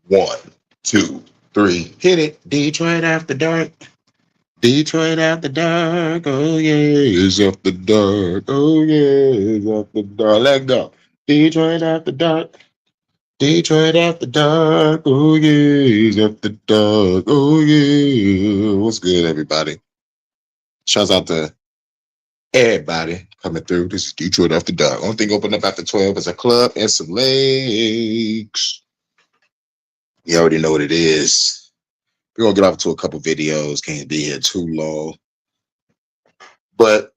One, two, three, hit it. Detroit after dark. Detroit after dark. Oh yeah, it's after dark. Oh yeah, it's after dark. Let go. Detroit after dark. Detroit after dark. Oh yeah, it's after dark. Oh yeah. What's good, everybody? Shouts out to everybody coming through. This is Detroit after dark. Only thing open up after 12 is a club and some legs. You already know what it is. We're gonna get off to a couple videos. Can't be here too long. But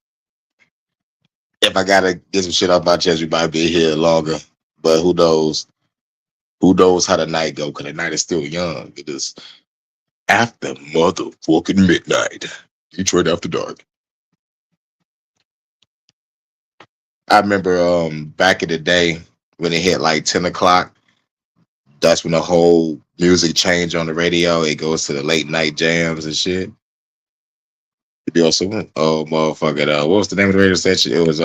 if I gotta get some shit off my chest, we might be here longer. But who knows? Who knows how the night go? Because the night is still young. It is after motherfucking midnight. Detroit after dark. I remember back in the day when it hit like 10 o'clock, that's when the whole music changed on the radio. It goes to the late night jams and shit. You also, oh motherfucker, what was the name of the radio station? It was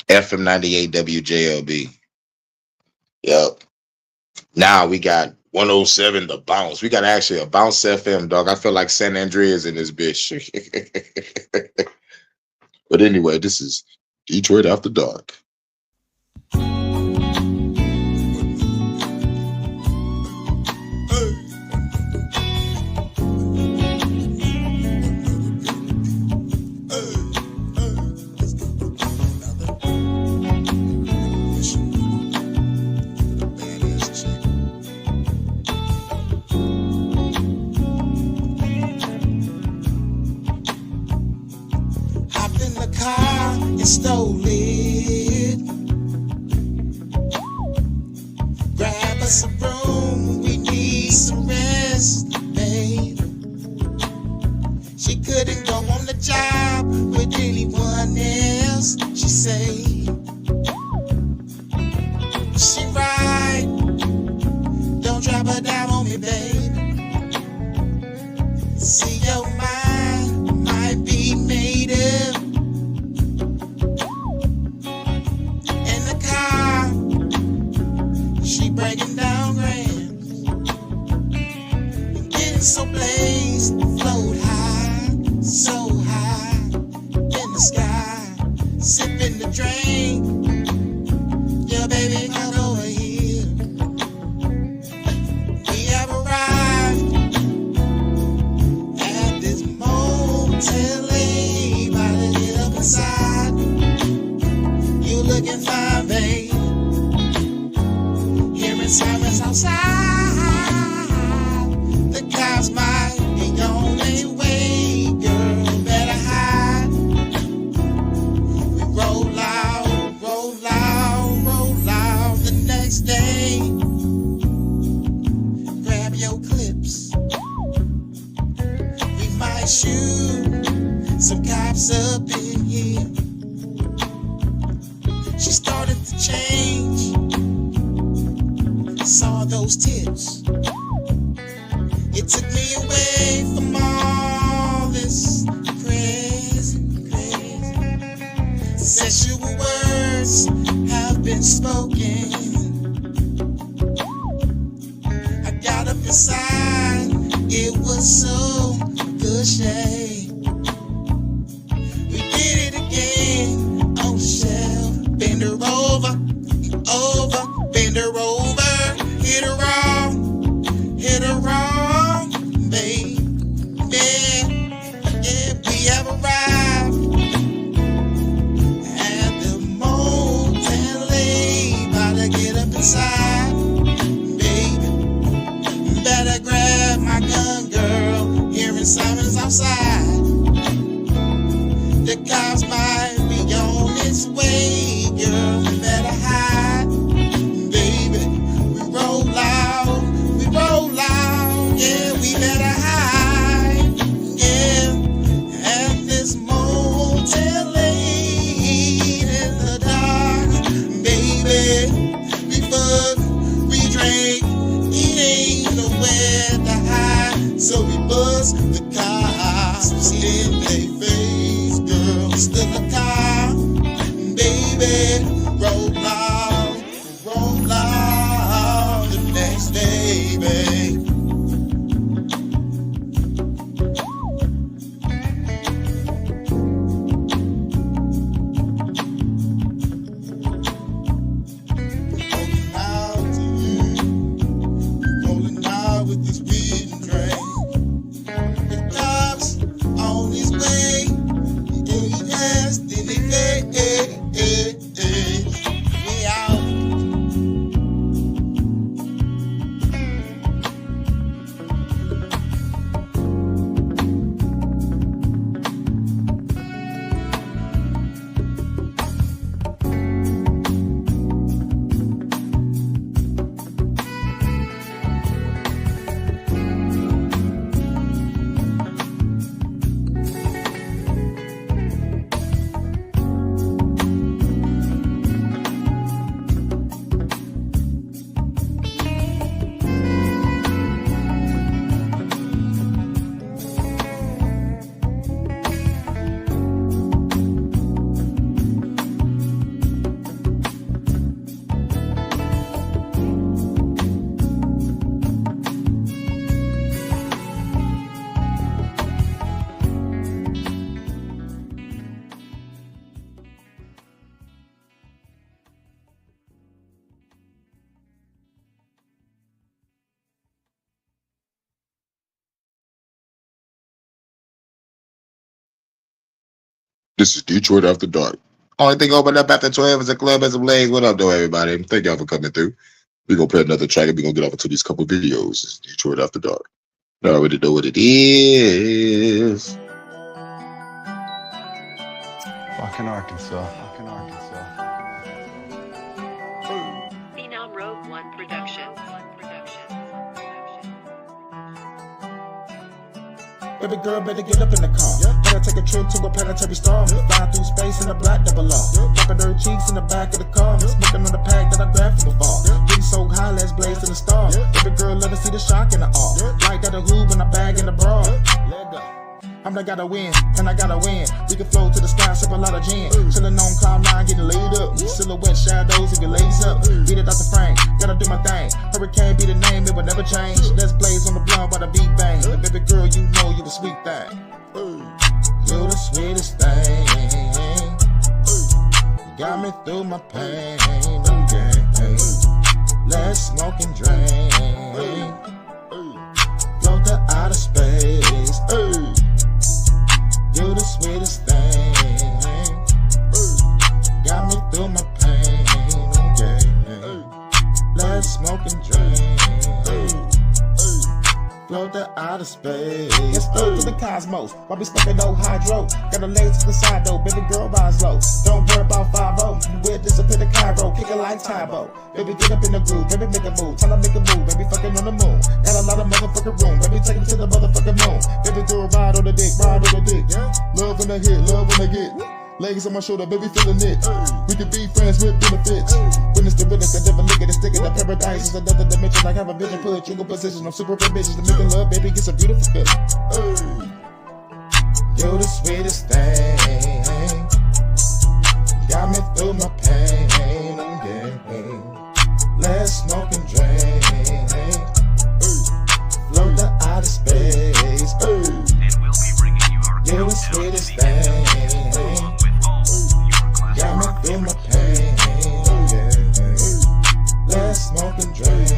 FM 98 WJLB. Yep. Now we got 107 The Bounce. We got actually a Bounce FM, dog. I feel like San Andreas in this bitch. But anyway, this is Detroit After Dark. Stole it. Grab us a room, we need some rest, babe. She couldn't go on the job with anyone else, she say. She right, don't drop her down on me, babe. See your mind might be made up. Breaking down grams, getting so blazed, float high, so high in the sky, sipping the drink. Yeah, baby, come over here. We have arrived at this motel, everybody get up inside. You looking fine, babe. Sirens outside, the cops might be on their way, girl, better hide. We roll out the next day. Grab your clips, we might shoot some cops up in here. She started to change. Saw those tips. It took me away from all this crazy. Sexual words have been spoken. I got up inside, it was so gushy. We did it again on the shelf. Bend her over, bend her over. Hit her wrong, baby. Yeah, we have arrived at the motel. About to get up inside, baby. Better grab my gun, girl. Hearing sirens outside. The cops might be on its way, girl. Better hide. Yeah, we better hide, yeah, at this motel late in the dark, baby. We fuck, we drink, it ain't nowhere to hide, so we bust the cops in their face, girl. Still a car, baby. Roll out, This is Detroit After Dark. Only thing open up after 12 is a club and some legs. What up, though, everybody? Thank y'all for coming through. We're going to play another track and we're going to get off into these couple videos. This is Detroit After Dark. You already know what it is. Fucking Arkansas. Phenom Rogue One Productions. Baby girl, better get up in the car. Better take a trip to a planetary storm. Flying through space in a black double R. Dropping her cheeks in the back of the car. Smoking on the pack that I grabbed from afar. Getting so high, let's blaze to the star. Baby girl, let her see the shock in the awe. Like that a hoop and a bag in the bra. Let go. I'm the gotta win, and I gotta win. We can flow to the sky, sip a lot of gin. Chillin' on cloud nine, getting laid up. Silhouette shadows if you lace up. Beat it out the frame, gotta do my thing. Hurricane be the name, it will never change. Let's blaze on the blunt while the beat bang. And baby girl, you know you the sweet thing. You the sweetest thing. You got me through my pain. Okay. Let's smoke and drink. Float to outer space. You the sweetest thing. Got me through my pain. Okay. Let's smoke and drink. Float to outer space. Let's float to the cosmos. While we stepping no hydro. Got a legs to the side though. Baby girl, rise low. Don't worry about 5-0. We'll disappear to Cairo. Kick it like Tybo. Baby, get up in the groove. Baby, make a move. Tell her make a move. Baby, fucking on the moon. Got a lot of motherfucking room. Baby, take him to the motherfucking moon. Baby, do a ride on the dick. Ride on the dick. Love when I hit. Love when I get. Legs on my shoulder, baby, feeling it. We can be friends with benefits. Witness the witness, I never look at it. Sticking to paradise is another dimension. I have a vision, put you in position. I'm super ambitious to make love, baby, get some beautiful feeling. You're the sweetest thing. Got me through my pain. Yeah. Let's smoke and drink. Float to outer space. And we'll be bringing you our You're the sweetest thing. Got me through my pain. Yeah. Let's smoke and drink.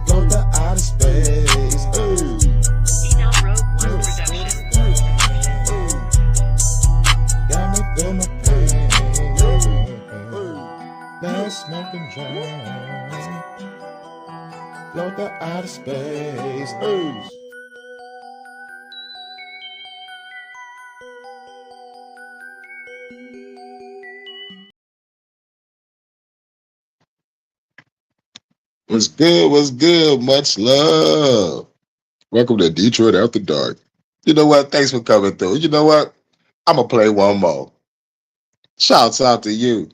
Float to outer space. Phenom Rogue One Productions. Got me through my pain. Let's smoke and drink. Float to outer space. What's good? What's good? Much love. Welcome to Detroit After Dark. You know what? Thanks for coming through. You know what? I'm going to play one more. Shouts out to you.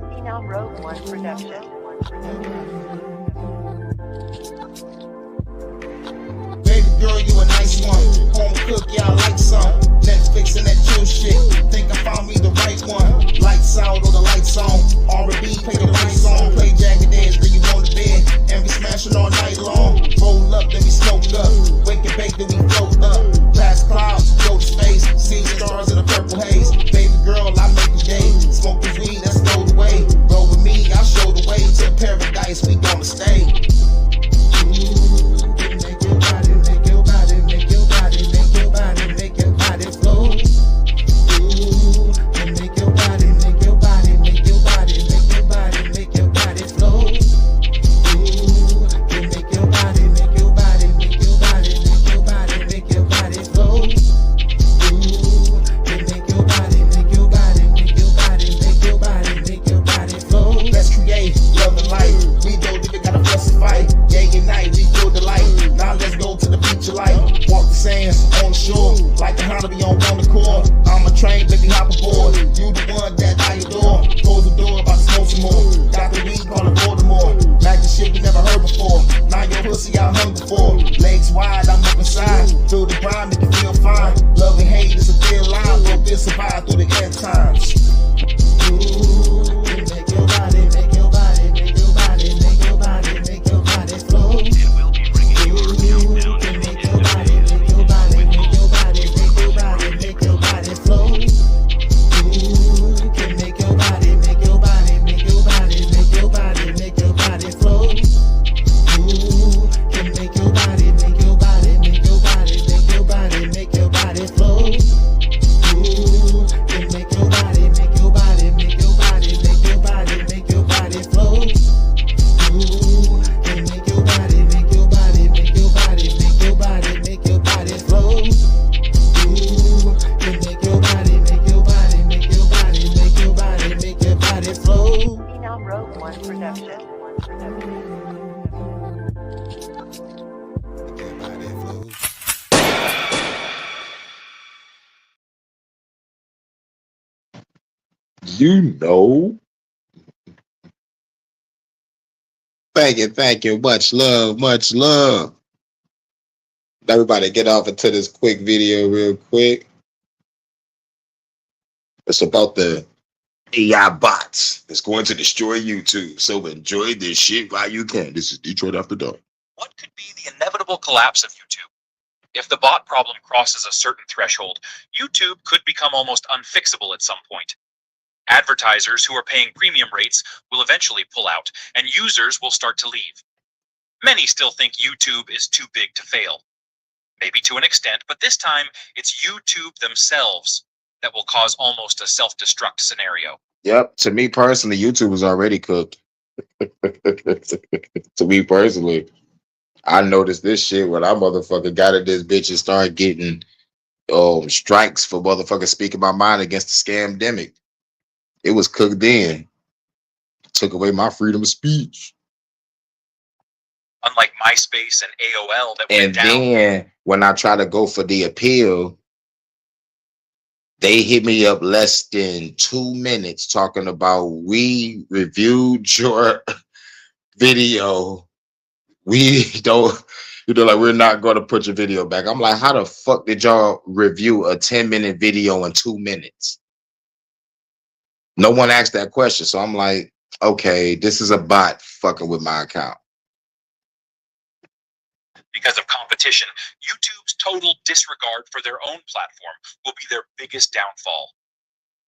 Phenom Rogue One Productions. Baby girl, you a nice one. Home cook, yeah, I like some. Netflix and that chill shit. Think I found me the right one. Lights out or the lights on. R&B, play the right song. Play Jagged Edge, then you on the bed. And we smashing all night long. Roll up, then we smoke up. Wake and bake, then we float up. Past clouds, go to space. See stars in a purple haze. Baby girl, I make the day. Smoke the weed, that's go the way. Roll with me, I'll show the way. To paradise, we gonna stay. Make your body, make your body, make your body, make your body, make your body flow. Ooh, and make your body, make your body, make your body, make your body, make your body flow. Ooh, and make your body, make your body, make your body, make your body, make your body flow. Ooh, and make your body, make your body, make your body, make your body, make your body flow. Let's create love and life. We don't even gotta fuss and fight. Day and night, we feel the light. Now let's go to the beach of light. Walk the sands on the shore. Like a Honda, be on one accord. I'm a train, baby, hop aboard. You the one that I adore. Close the door, about to smoke some more. Got the weed, call it Baltimore. Magic shit we never heard before. Now your pussy I hungry for. Legs wide, I'm up inside. Through the grind, make you feel fine. Love and hate is a thin line. But we'll survive through the end times. Ooh, make your body, make your body, make your body, make your body, make your body flow. and we'll be bringing you our countdown to Make your body, make your body, make your body, make your body, make your body flow. Ooh, can make One production. Everybody flows. You know. Thank you. Much love, much love. Everybody get off into this quick video real quick. It's about the AI bots that's going to destroy YouTube. So enjoy this shit while you can. This is Detroit After Dark. What could be the inevitable collapse of YouTube? If the bot problem crosses a certain threshold, YouTube could become almost unfixable at some point. Advertisers who are paying premium rates will eventually pull out, and users will start to leave. Many still think YouTube is too big to fail. Maybe to an extent, but this time it's YouTube themselves that will cause almost a self-destruct scenario. Yep. To me personally, YouTube was already cooked. To me personally, I noticed this shit when I motherfucker got at this bitch and started getting strikes for motherfucker speaking my mind against the scamdemic. It was cooked then. Took away my freedom of speech. Unlike MySpace and AOL that And went down. then when I try to go for the appeal, they hit me up less than 2 minutes talking about we reviewed your video. We don't, like we're not going to put your video back. I'm like, how the fuck did y'all review a 10-minute video in 2 minutes? No one asked that question. So I'm like, okay, this is a bot fucking with my account. Because of competition, YouTube's total disregard for their own platform will be their biggest downfall.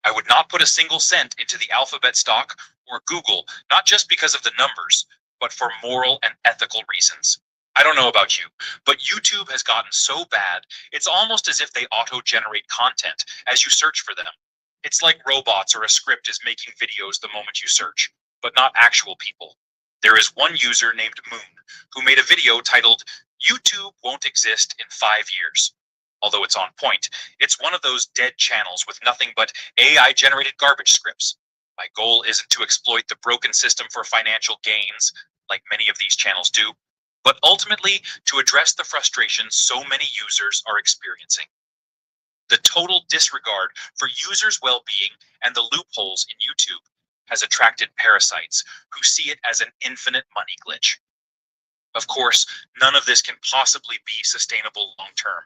I would not put a single cent into the Alphabet stock or Google, not just because of the numbers, but for moral and ethical reasons. I don't know about you, but YouTube has gotten so bad, it's almost as if they auto-generate content as you search for them. It's like robots or a script is making videos the moment you search, but not actual people. There is one user named Moon who made a video titled, "YouTube won't exist in 5 years." Although it's on point, it's one of those dead channels with nothing but AI-generated garbage scripts. My goal isn't to exploit the broken system for financial gains, like many of these channels do, but ultimately to address the frustrations so many users are experiencing. The total disregard for users' well-being and the loopholes in YouTube has attracted parasites who see it as an infinite money glitch. Of course, none of this can possibly be sustainable long-term.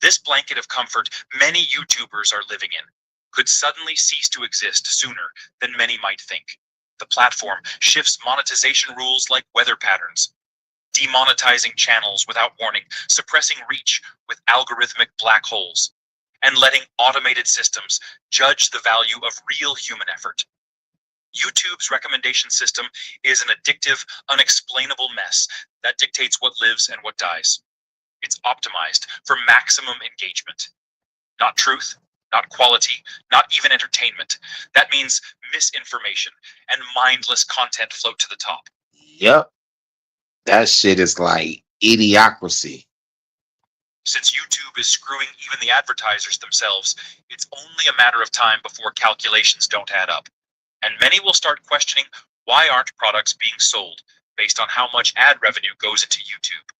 This blanket of comfort many YouTubers are living in could suddenly cease to exist sooner than many might think. The platform shifts monetization rules like weather patterns, demonetizing channels without warning, suppressing reach with algorithmic black holes, and letting automated systems judge the value of real human effort. YouTube's recommendation system is an addictive, unexplainable mess that dictates what lives and what dies. It's optimized for maximum engagement. Not truth, not quality, not even entertainment. That means misinformation and mindless content float to the top. Yep. That shit is like idiocracy. Since YouTube is screwing even the advertisers themselves, it's only a matter of time before calculations don't add up. And many will start questioning why aren't products being sold based on how much ad revenue goes into YouTube.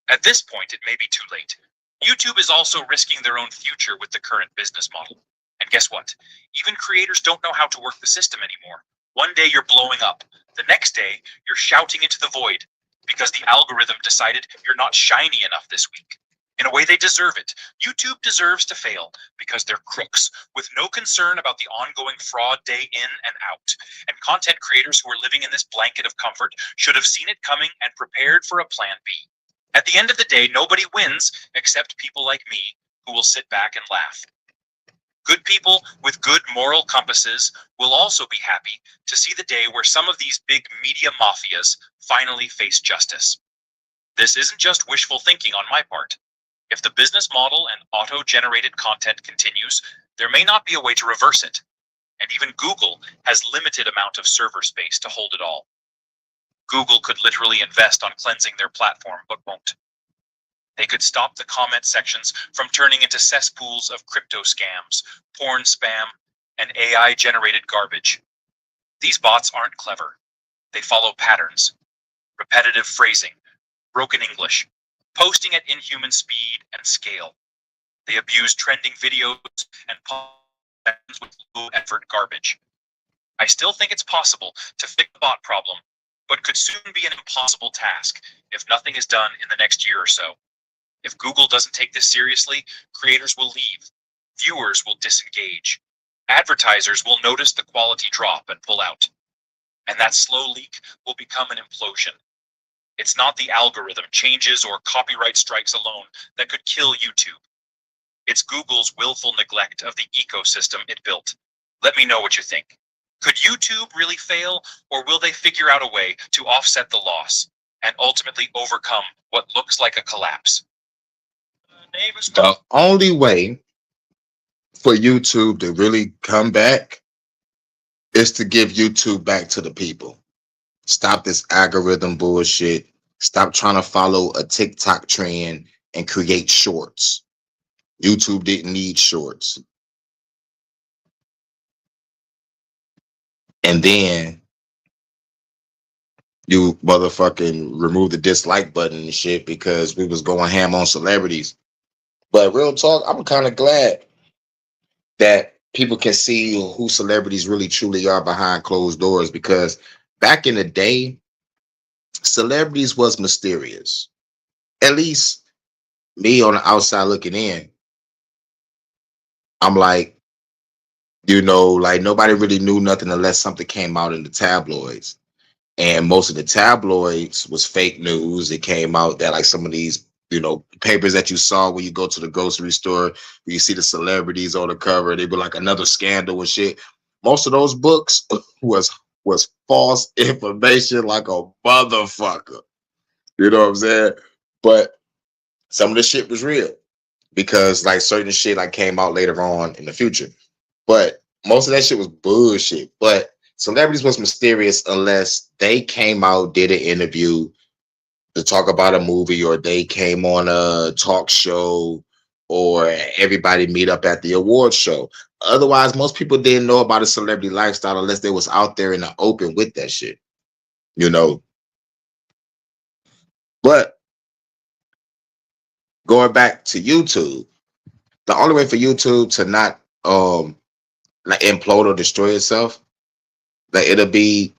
At this point, it may be too late. YouTube is also risking their own future with the current business model. And guess what? Even creators don't know how to work the system anymore. One day you're blowing up. The next day, you're shouting into the void because the algorithm decided you're not shiny enough this week. In a way, they deserve it. YouTube deserves to fail because they're crooks with no concern about the ongoing fraud day in and out. And content creators who are living in this blanket of comfort should have seen it coming and prepared for a plan B. At the end of the day, nobody wins except people like me who will sit back and laugh. Good people with good moral compasses will also be happy to see the day where some of these big media mafias finally face justice. This isn't just wishful thinking on my part. If the business model and auto-generated content continues, there may not be a way to reverse it. And even Google has limited amount of server space to hold it all. Google could literally invest on cleansing their platform, but won't. They could stop the comment sections from turning into cesspools of crypto scams, porn spam, and AI-generated garbage. These bots aren't clever. They follow patterns, repetitive phrasing, broken English, posting at inhuman speed and scale. They abuse trending videos and posts with low effort garbage. I still think it's possible to fix the bot problem, but could soon be an impossible task if nothing is done in the next year or so. If Google doesn't take this seriously, creators will leave, viewers will disengage, advertisers will notice the quality drop and pull out, and that slow leak will become an implosion. It's not the algorithm changes or copyright strikes alone that could kill YouTube. It's Google's willful neglect of the ecosystem it built. Let me know what you think. Could YouTube really fail, or will they figure out a way to offset the loss and ultimately overcome what looks like a collapse? The only way for YouTube to really come back is to give YouTube back to the people. Stop this algorithm bullshit. Stop trying to follow a TikTok trend and create shorts. YouTube didn't need shorts. And then you motherfucking remove the dislike button and shit because we was going ham on celebrities. But real talk, I'm kind of glad that people can see who celebrities really truly are behind closed doors, because back in the day, celebrities was mysterious. At least me on the outside looking in, I'm like, you know, like nobody really knew nothing unless something came out in the tabloids. And most of the tabloids was fake news. It came out that like some of these, you know, papers that you saw when you go to the grocery store, where you see the celebrities on the cover, they were like another scandal and shit. Most of those books was false information like a motherfucker. You know what I'm saying? But some of the shit was real because like certain shit like came out later on in the future. But most of that shit was bullshit. But celebrities was mysterious unless they came out, did an interview to talk about a movie, or they came on a talk show, or everybody meet up at the award show. Otherwise, most people didn't know about a celebrity lifestyle unless they was out there in the open with that shit, you know. But going back to YouTube, the only way for YouTube to not like implode or destroy itself, that it'll be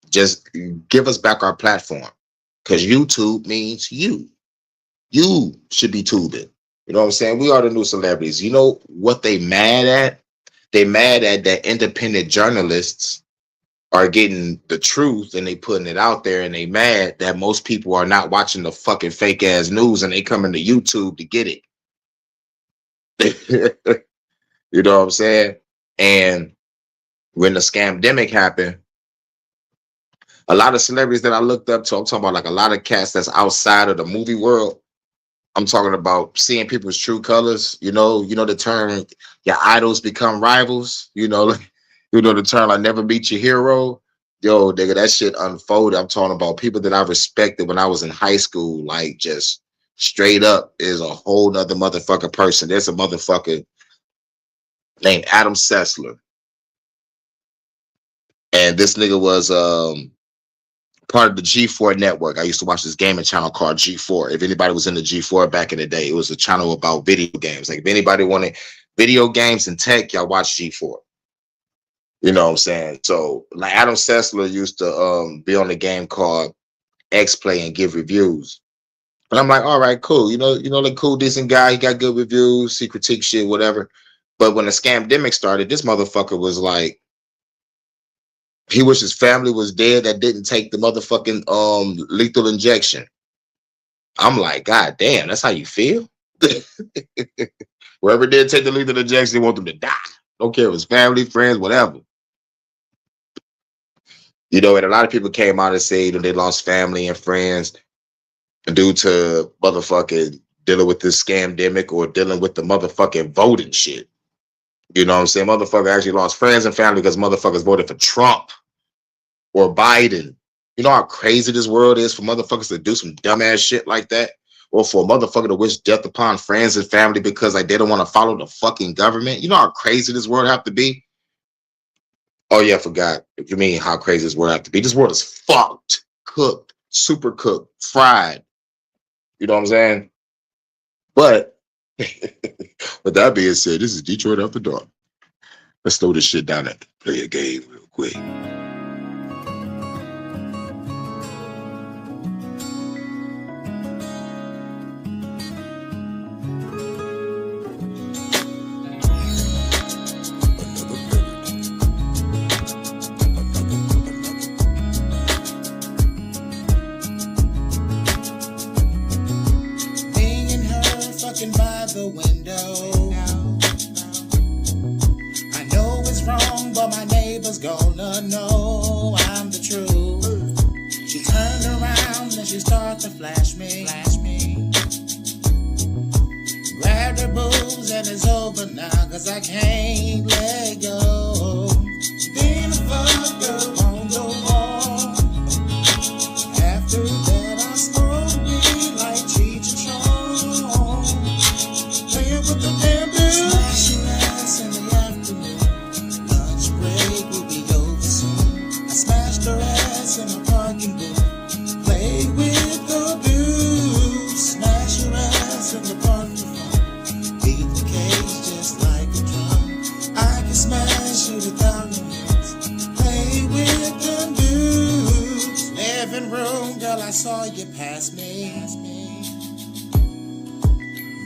just give us back our platform, because YouTube means you should be tubing. You know what I'm saying? We are the new celebrities. You know what they mad at? They mad at that independent journalists are getting the truth and they putting it out there, and they mad that most people are not watching the fucking fake ass news and they coming to YouTube to get it. You know what I'm saying? And when the scamdemic happened, a lot of celebrities that I looked up to, I'm talking about like a lot of cats that's outside of the movie world. I'm talking about seeing people's true colors. You know the term, your idols become rivals. You know the term, like never meet your hero. Yo, nigga, that shit unfolded. I'm talking about people that I respected when I was in high school, like just straight up is a whole nother motherfucking person. There's a motherfucker named Adam Sessler. And this nigga was part of the G4 network. I used to watch this gaming channel called G4. If anybody was in the G4 back in the day, it was a channel about video games. Like if anybody wanted video games and tech, y'all watch G4. You know what I'm saying? So like Adam Sessler used to be on the game called X-Play and give reviews. And I'm like, all right, cool. You know, the cool, decent guy. He got good reviews. He critique shit, whatever. But when the scamdemic started, this motherfucker was like, he wished his family was dead that didn't take the motherfucking lethal injection. I'm like, God damn, that's how you feel? Whoever did take the lethal injection, they want them to die. Don't care if it's family, friends, whatever. You know, and a lot of people came out and said they lost family and friends due to motherfucking dealing with this scamdemic or dealing with the motherfucking voting shit. You know what I'm saying? Motherfucker actually lost friends and family because motherfuckers voted for Trump or Biden. You know how crazy this world is for motherfuckers to do some dumbass shit like that? Or for a motherfucker to wish death upon friends and family because like they don't want to follow the fucking government? You know how crazy this world have to be? Oh yeah, I forgot. If you mean how crazy this world have to be, this world is fucked, cooked, super cooked, fried. You know what I'm saying? But with that being said, this is Detroit After Dark. Let's throw this shit down and play a game real quick. Me and her fucking by the window. I know it's wrong, but my neighbor's gonna know I'm the truth. She turned around and she started to flash me. Grabbed her boobs and it's over now, cause I can't let go. Then I fucked her on the wall. After that I smoked weed like Cheech and Chong. Playing with the damn bitch. Smash your ass in the afternoon. Lunch break will be over soon. I smashed her ass in the parking booth. Play with the dudes. Smash her ass in the parking lot. Beat the cage just like a drum. I can smash you without no hands. Play with the dudes. Living room, girl, I saw you pass me.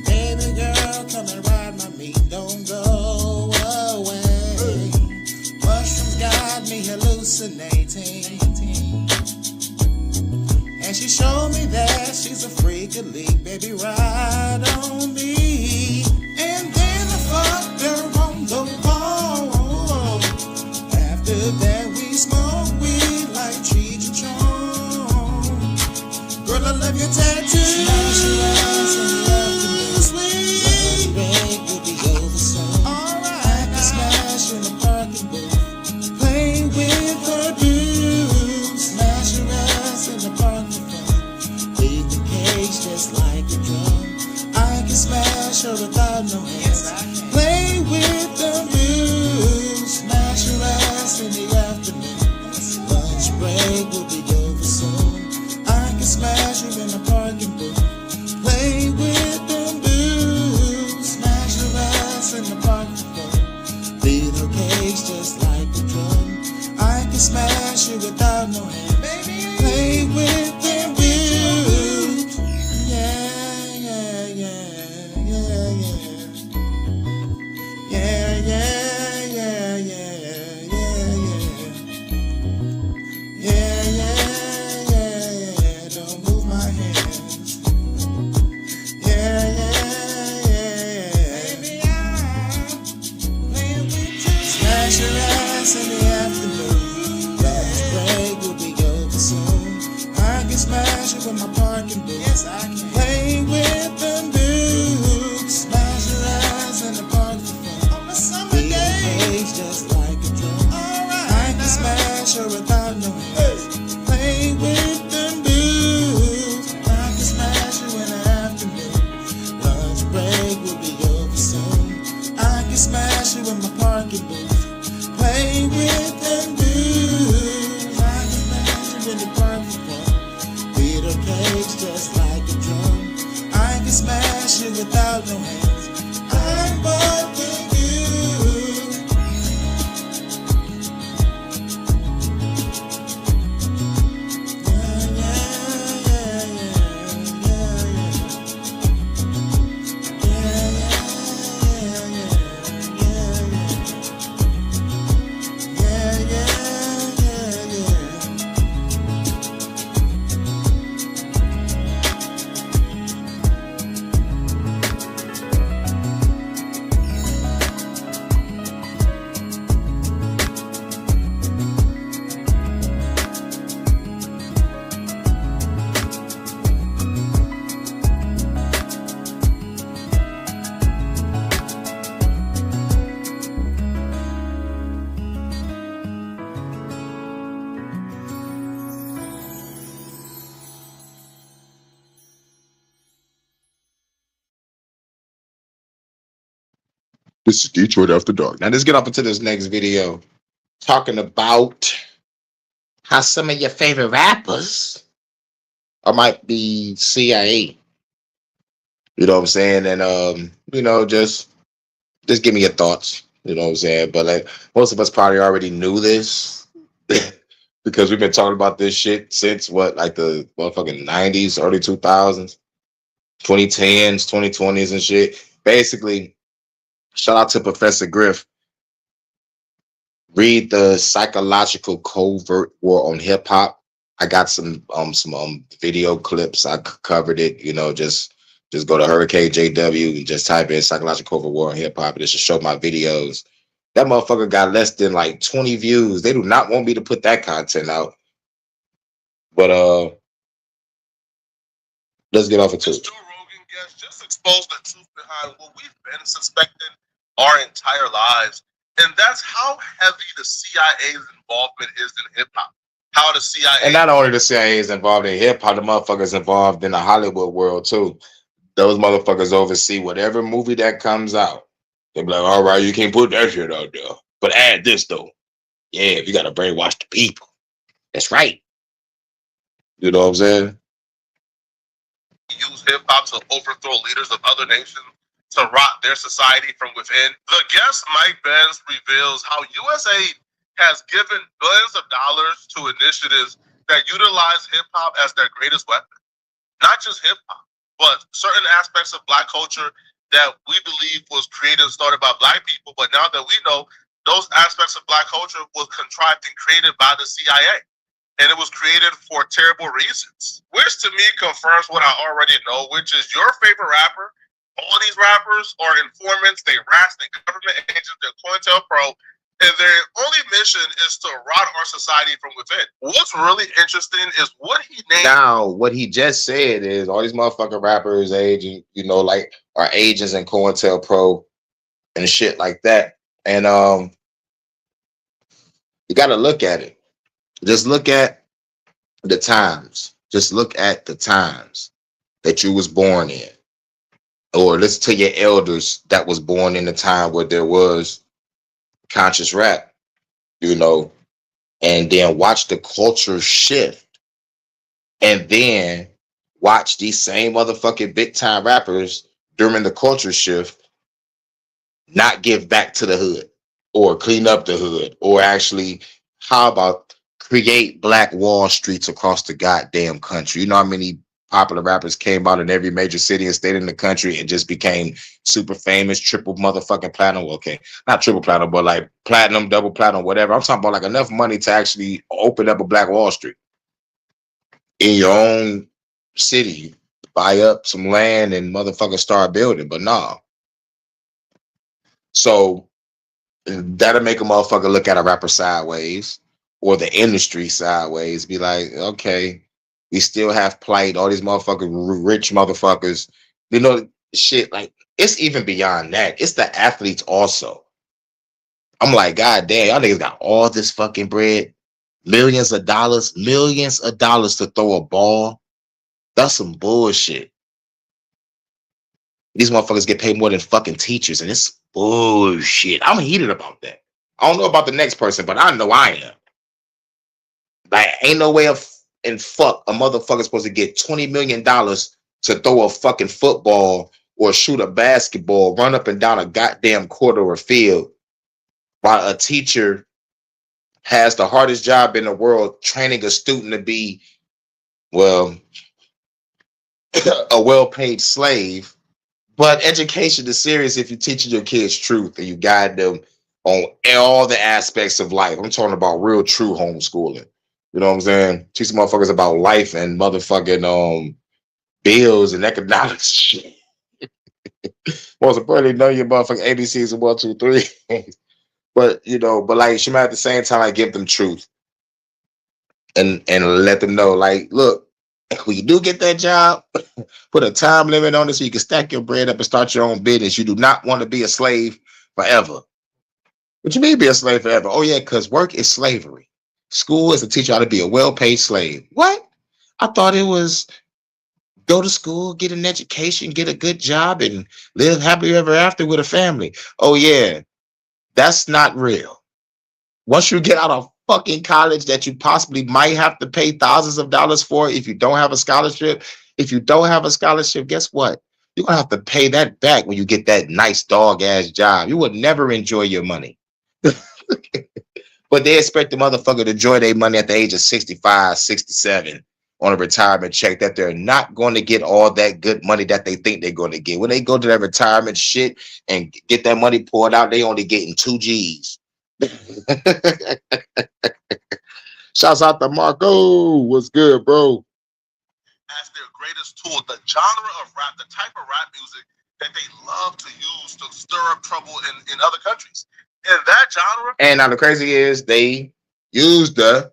Baby girl, come and ride my meat, don't go away. Mushrooms got me hallucinating. And she showed me that she's a freak of league, baby, ride on me. And then I fucked her on the wall. After that we smoked weed like Cheech and Chong. Girl, I love your tattoo. Smash your ass in the afternoon. Sweet. Break will be over soon. Alright. I can smash in the parking booth. Play with her dudes. Smash your ass in the parking lot. Beat the cage just like a drum. I can smash her without no hands. Play with the dudes. Smash your ass in the afternoon. Lunch break will be over soon. I can smash you in the parking booth. Play with them dudes. Smash your ass in the parking lot. Beat the cage just like a drum. I can smash you without no hands. Play with them dudes. Yeah, yeah, yeah, yeah, yeah. Yeah, yeah, yeah, yeah, yeah, yeah. Yeah, yeah, yeah, yeah, don't move my hands. Yeah, yeah, yeah. Baby, I'm playing with you. Smash your ass in the afternoon. Lunch break will be over soon. I can smash it with my parking booth. Yes, I can. Play with them dudes. Smash your ass in the parking lot. On a summer day. Just like a drum. Alright. I can smash her without no hands. Play with them dudes. I can smash you in the afternoon. Lunch break will be over soon. I can smash you in my parking booth. Play with them dudes. I can smash you in the parking lot. Beat a cage just like a drum. I can smash you without no hands. I'm bugging you. This is Detroit After Dark. Now let's get up into this next video. talking about how some of your favorite rappers or might be CIA. You know what I'm saying? And just give me your thoughts. You know what I'm saying? But like most of us probably already knew this because we've been talking about this shit since what, like the motherfucking 90s, early 2000s, 2010s, 2020s and shit. Basically, shout out to Professor Griff. Read the Psychological Covert War on Hip Hop. I got some video clips. I covered it. Just go to Hurricane JW and just type in Psychological Covert War on Hip Hop, and it should show my videos. That motherfucker got less than like 20 views. They do not want me to put that content out. But let's get off into it. Joe Rogan guest just exposed the truth behind what we've been suspecting our entire lives. And that's how heavy the CIA's involvement is in hip hop. How the CIA. And not only the CIA is involved in hip hop, the motherfuckers involved in the Hollywood world too. Those motherfuckers oversee whatever movie that comes out. They be like, all right, you can't put that shit out there. But add this though. Yeah, you gotta brainwash the people. That's right. You know what I'm saying? Use hip hop to overthrow leaders of other nations to rot their society from within. The guest Mike Benz reveals how USA has given billions of dollars to initiatives that utilize hip hop as their greatest weapon. Not just hip hop, but certain aspects of Black culture that we believe was created and started by Black people. But now that we know those aspects of Black culture was contrived and created by the CIA. And it was created for terrible reasons, which to me confirms what I already know, which is your favorite rapper. All these rappers are informants, they rats, they government agents, they're COINTELPRO, and their only mission is to rot our society from within. What's really interesting is what he named. Now, what he just said is all these motherfucking rappers, agent, like are agents in COINTELPRO and shit like that. And you got to look at it. Just look at the times. Just look at the times that you was born in. Or listen to your elders that was born in a time where there was conscious rap, and then watch the culture shift. And then watch these same motherfucking big time rappers during the culture shift not give back to the hood or clean up the hood or actually, how about create Black Wall Streets across the goddamn country? You know how many popular rappers came out in every major city and state in the country and just became super famous, triple motherfucking platinum. Okay, not triple platinum, but like platinum, double platinum, whatever. I'm talking about like enough money to actually open up a Black Wall Street in your own city, buy up some land and motherfucker start building. But nah. So that'll make a motherfucker look at a rapper sideways or the industry sideways, be like, okay, we still have plight, all these motherfuckers, rich motherfuckers, shit, like, it's even beyond that. It's the athletes also. I'm like, God damn, y'all niggas got all this fucking bread, millions of dollars to throw a ball. That's some bullshit. These motherfuckers get paid more than fucking teachers, and it's bullshit. I'm heated about that. I don't know about the next person, but I know I am. Like, ain't no way in fuck a motherfucker supposed to get $20 million to throw a fucking football or shoot a basketball, run up and down a goddamn court or a field, while a teacher has the hardest job in the world training a student to be, well, a well-paid slave. But education is serious if you're teaching your kids truth and you guide them on all the aspects of life. I'm talking about real true homeschooling. You know what I'm saying? Teach some motherfuckers about life and motherfucking bills and economics shit. Most importantly, know your motherfucking ABCs and 1, 2, 3. But like she might at the same time I give them truth. And let them know, like, look, when you do get that job, put a time limit on it so you can stack your bread up and start your own business. You do not want to be a slave forever. What you mean be a slave forever? Oh yeah, because work is slavery. School is to teach you how to be a well-paid slave. What? I thought it was go to school, get an education, get a good job, and live happily ever after with a family. Oh yeah, that's not real. once you get out of fucking college that you possibly might have to pay thousands of dollars for if you don't have a scholarship. If you don't have a scholarship, guess what? You're gonna have to pay that back when you get that nice dog ass job. You would never enjoy your money. But they expect the motherfucker to enjoy their money at the age of 65, 67 on a retirement check, that they're not going to get all that good money that they think they're going to get. When they go to that retirement shit and get that money poured out, they only getting 2 G's. Shouts out to Marco. What's good, bro? As their greatest tool, the genre of rap, the type of rap music that they love to use to stir up trouble in other countries. In that genre. And now the crazy is they use the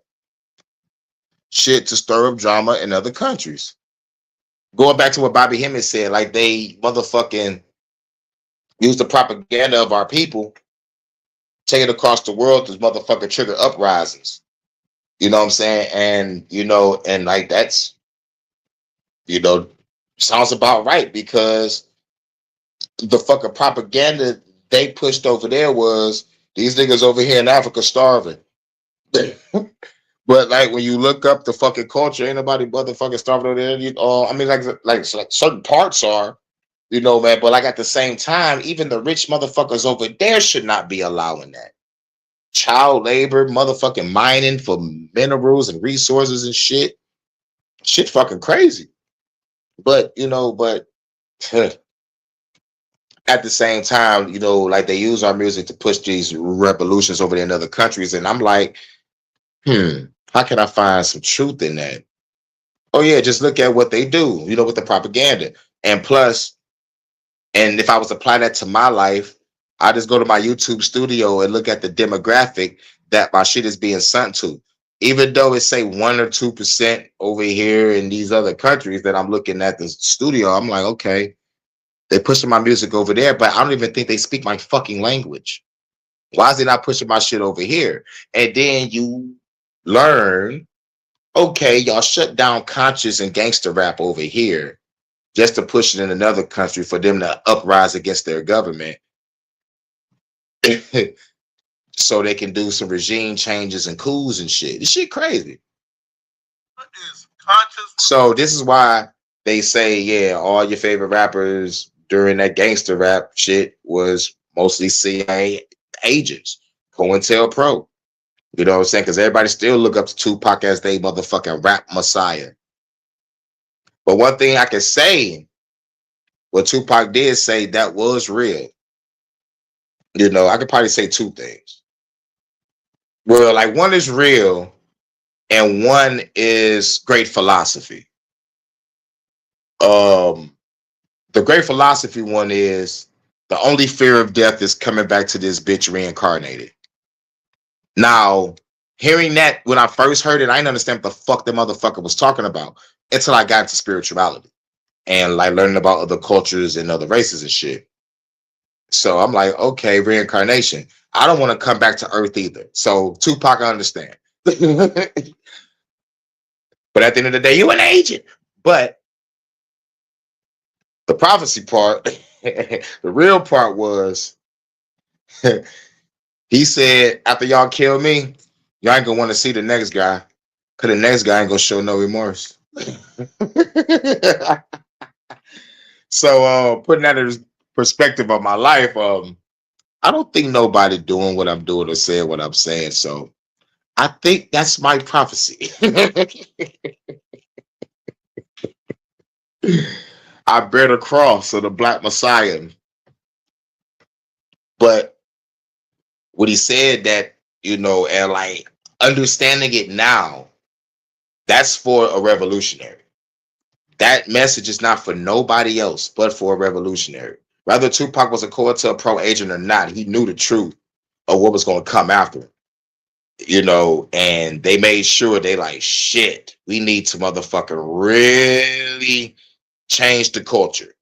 shit to stir up drama in other countries. Going back to what Bobby Hemmings said, like they motherfucking use the propaganda of our people, take it across the world to motherfucking trigger uprisings. You know what I'm saying? And, you know, and like that's, you know, sounds about right, because the fucking propaganda they pushed over there was these niggas over here in Africa starving. But like when you look up the fucking culture, ain't nobody motherfucking starving over there. I mean, like certain parts are, you know, man. But like at the same time, even the rich motherfuckers over there should not be allowing that. Child labor, motherfucking mining for minerals and resources and shit. Shit fucking crazy. But, you know, but at the same time, you know, like they use our music to push these revolutions over there in other countries. And I'm like, how can I find some truth in that? Oh yeah, just look at what they do, you know, with the propaganda. And plus, and if I was to apply that to my life, I just go to my YouTube studio and look at the demographic that my shit is being sent to. Even though it's say 1 or 2% over here in these other countries that I'm looking at the studio, I'm like, okay, they're pushing my music over there, but I don't even think they speak my fucking language. Why is they not pushing my shit over here? And then you learn, okay, y'all shut down conscious and gangster rap over here just to push it in another country for them to uprise against their government. So they can do some regime changes and coups and shit. This shit crazy. What is conscious? So this is why they say, yeah, all your favorite rappers during that gangster rap shit was mostly CIA agents, COINTELPRO. You know what I'm saying? Because everybody still look up to Tupac as they motherfucking rap messiah. But one thing I can say, what Tupac did say, that was real. You know, I could probably say 2 things. Well, like one is real and one is great philosophy. The great philosophy one is the only fear of death is coming back to this bitch reincarnated. Now, hearing that when I first heard it, I didn't understand what the fuck the motherfucker was talking about until I got into spirituality and like learning about other cultures and other races and shit. So I'm like, okay, reincarnation. I don't want to come back to Earth either. So Tupac, I understand. But at the end of the day, you an agent. But the prophecy part, the real part was, he said, after y'all kill me, y'all ain't gonna want to see the next guy, because the next guy ain't gonna show no remorse. So putting that in perspective of my life, I don't think nobody doing what I'm doing or saying what I'm saying. So I think that's my prophecy. I bear the cross of the Black Messiah. But what he said that, you know, and like understanding it now, that's for a revolutionary. That message is not for nobody else but for a revolutionary. Whether Tupac was a COINTELPRO agent or not, he knew the truth of what was going to come after him. You know, and they made sure they like, shit, we need to motherfucking really change the culture.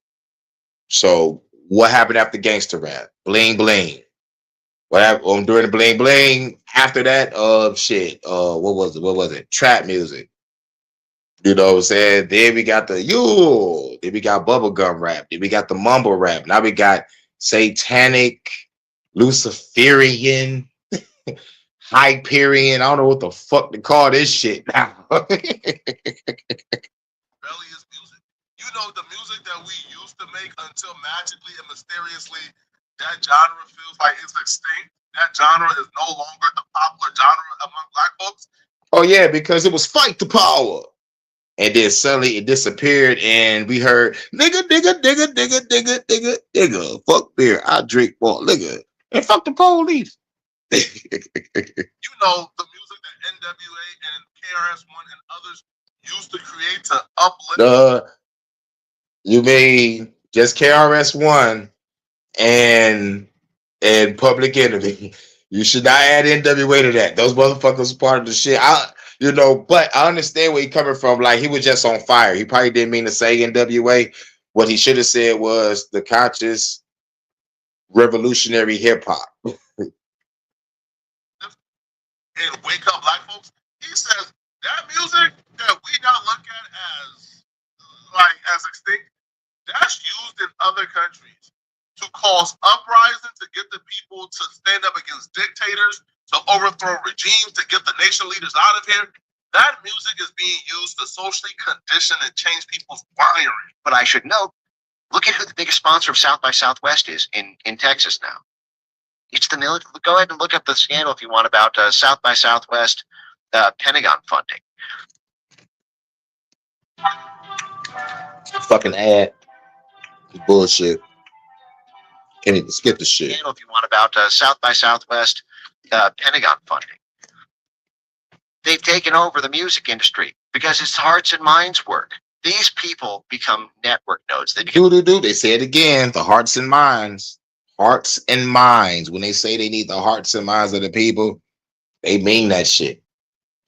So what happened after gangster rap? Bling bling. What happened during the bling bling? After that, shit. What was it? Trap music. You know what I'm saying? Then we got the Yule. Then we got bubblegum rap. Then we got the mumble rap. Now we got satanic, Luciferian, Hyperion. I don't know what the fuck to call this shit now. Rebellious music. You know, the music that we used to make until magically and mysteriously that genre feels like it's extinct. That genre is no longer the popular genre among black folks. Oh yeah, because it was fight the power. And then suddenly it disappeared, and we heard nigga, nigga, nigga, nigga, nigga, nigga, nigga, fuck beer, I drink more liquor, and fuck the police. You know, the music that NWA and KRS-One and others used to create to uplift. You mean just KRS-One and Public Enemy? You should not add NWA to that. Those motherfuckers are part of the shit. But I understand where he's coming from. Like, he was just on fire. He probably didn't mean to say NWA. What he should have said was the conscious revolutionary hip hop. And wake up black folks. He says that music that we now look at as extinct, that's used in other countries to cause uprising, to get the people to stand up against dictators, to overthrow regimes, to get the nation leaders out of here. That music is being used to socially condition and change people's wiring. But I should note, look at who the biggest sponsor of South by Southwest is in Texas now. It's the military. Go ahead and look up the scandal if you want about South by Southwest Pentagon funding. Fucking ad. Bullshit. Can't even skip the shit. Scandal if you want about South by Southwest Pentagon funding. They've taken over the music industry because it's hearts and minds work. These people become network nodes. They become They say it again. The hearts and minds. Hearts and minds. When they say they need the hearts and minds of the people, they mean that shit.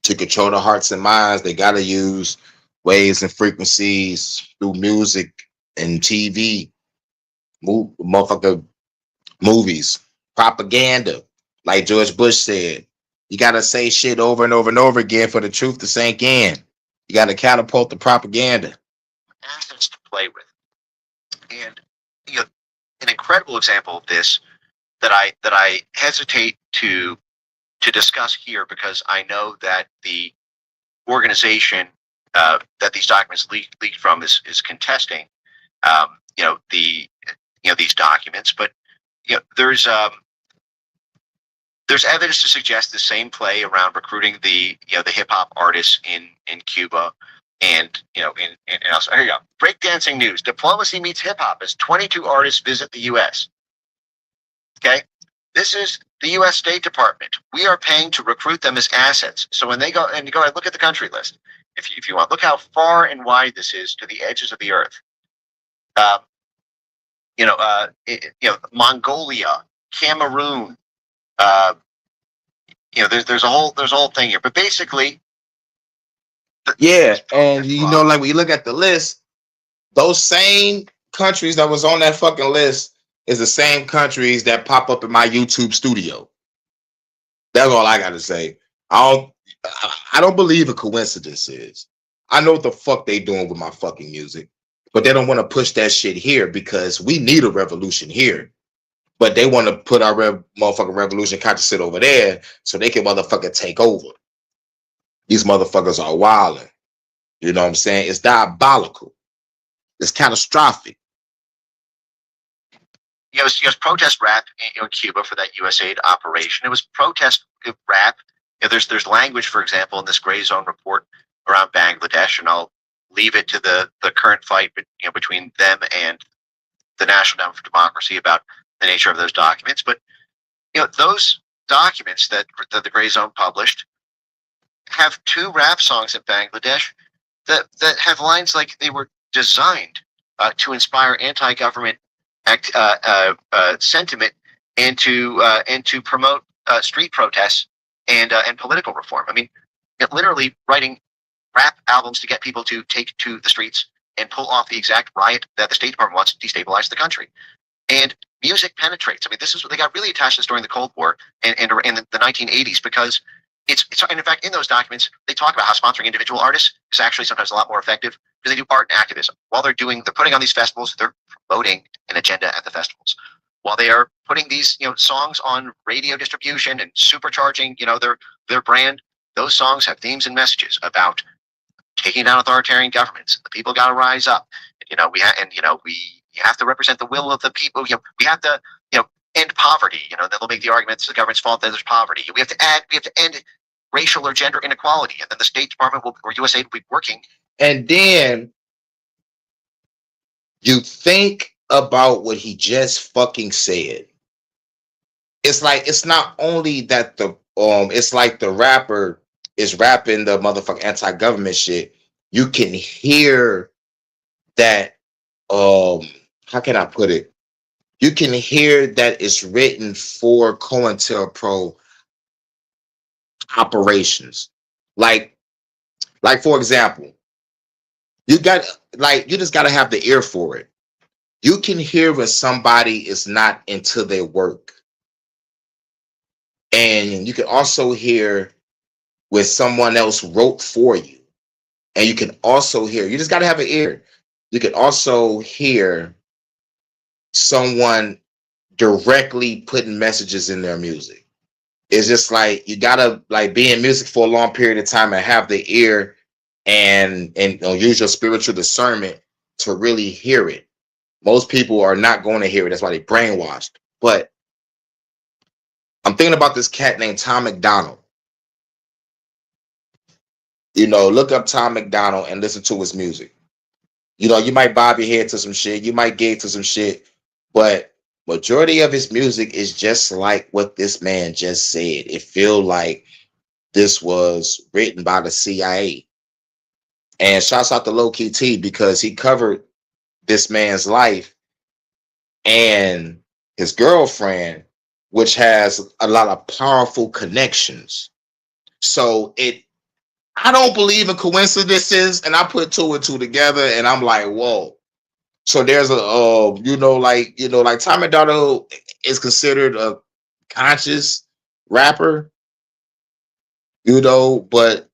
To control the hearts and minds, they gotta use waves and frequencies through music and TV, motherfucker movies, propaganda. Like George Bush said, you gotta say shit over and over and over again for the truth to sink in. You gotta catapult the propaganda. assets to play with. And you know, an incredible example of this that I hesitate to discuss here because I know that the organization that these documents leaked from is contesting these documents, but there's evidence to suggest the same play around recruiting the hip hop artists in Cuba and in elsewhere. Here you go. Breakdancing news: diplomacy meets hip hop as 22 artists visit the U.S. Okay, this is the U.S. State Department. We are paying to recruit them as assets. So when they go and look at the country list, if you want, look how far and wide this is to the edges of the earth. Mongolia, Cameroon. There's a whole thing here, but basically, yeah. And like when you look at the list, those same countries that was on that fucking list is the same countries that pop up in my YouTube studio. That's all I gotta say. I don't believe in coincidences. I know what the fuck they doing with my fucking music, but they don't want to push that shit here because we need a revolution here. But they want to put our motherfucking revolution kind of sit over there so they can motherfucking take over. These motherfuckers are wilding. You know what I'm saying? It's diabolical. It's catastrophic. It was protest rap in Cuba for that USAID operation. It was protest rap. There's language, for example, in this gray zone report around Bangladesh, and I'll leave it to the current fight between them and the National Endowment for Democracy about the nature of those documents. But those documents that the gray zone published have 2 rap songs in Bangladesh that have lines like they were designed to inspire anti-government sentiment and to promote street protests and political reform. I mean, literally writing rap albums to get people to take to the streets and pull off the exact riot that the State Department wants to destabilize the country. And music penetrates. I mean, this is what they got really attached to this during the Cold War and in the 1980s because it's and in fact in those documents they talk about how sponsoring individual artists is actually sometimes a lot more effective because they do art and activism while they're putting on these festivals. They're promoting an agenda at the festivals. while they are putting these, songs on radio distribution and supercharging, their brand, those songs have themes and messages about taking down authoritarian governments. The people got to rise up. You have to represent the will of the people. We have to, end poverty. Then they'll make the argument it's the government's fault that there's poverty. We have to end racial or gender inequality, and then the State Department or USAID will be working. And then you think about what he just fucking said. It's like, it's not only that it's like the rapper is rapping the motherfucking anti-government shit. You can hear that, how can I put it? You can hear that it's written for COINTELPRO operations. Like for example, you just gotta have the ear for it. You can hear when somebody is not into their work. And you can also hear when someone else wrote for you. And you can also hear, you just gotta have an ear. You can also hear someone directly putting messages in their music. It's just like, you gotta be in music for a long period of time and have the ear and use your spiritual discernment to really hear it. Most people are not going to hear it. That's why they brainwashed. But I'm thinking about this cat named Tom McDonald. Look up Tom McDonald and listen to his music. You might bob your head to some shit. You might gig to some shit. But majority of his music is just like what this man just said. It feels like this was written by the CIA. And shouts out to Low Key T, because he covered this man's life and his girlfriend, which has a lot of powerful connections. So I don't believe in coincidences, and I put two and two together, and I'm like, whoa. So there's like Tom McDonald is considered a conscious rapper, but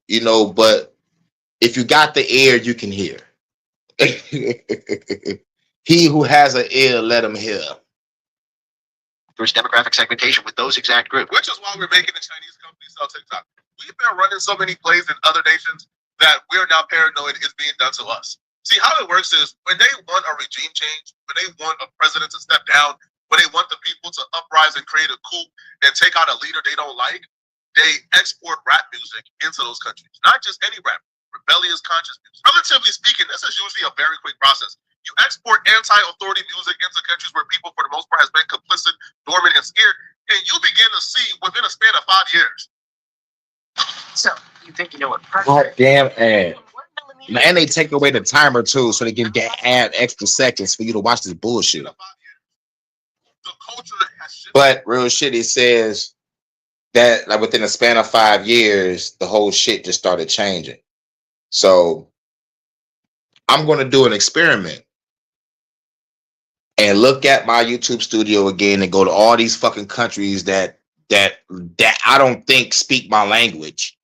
if you got the ear, you can hear. He who has an ear, let him hear. There's demographic segmentation with those exact groups. Which is why we're making the Chinese companies sell TikTok. We've been running so many plays in other nations that we're now paranoid it's being done to us. See, how it works is when they want a regime change, when they want a president to step down, when they want the people to uprise and create a coup and take out a leader they don't like, they export rap music into those countries. Not just any rap, rebellious conscious music. Relatively speaking, this is usually a very quick process. You export anti-authority music into countries where people, for the most part, has been complicit, dormant, and scared, and you begin to see within a span of 5 years. So you think you know what? God damn ad. And they take away the timer too, so they can add extra seconds for you to watch this bullshit. The culture has shifted. But real shit, it says that within a span of 5 years, the whole shit just started changing. So I'm going to do an experiment and look at my YouTube studio again and go to all these fucking countries that I don't think speak my language,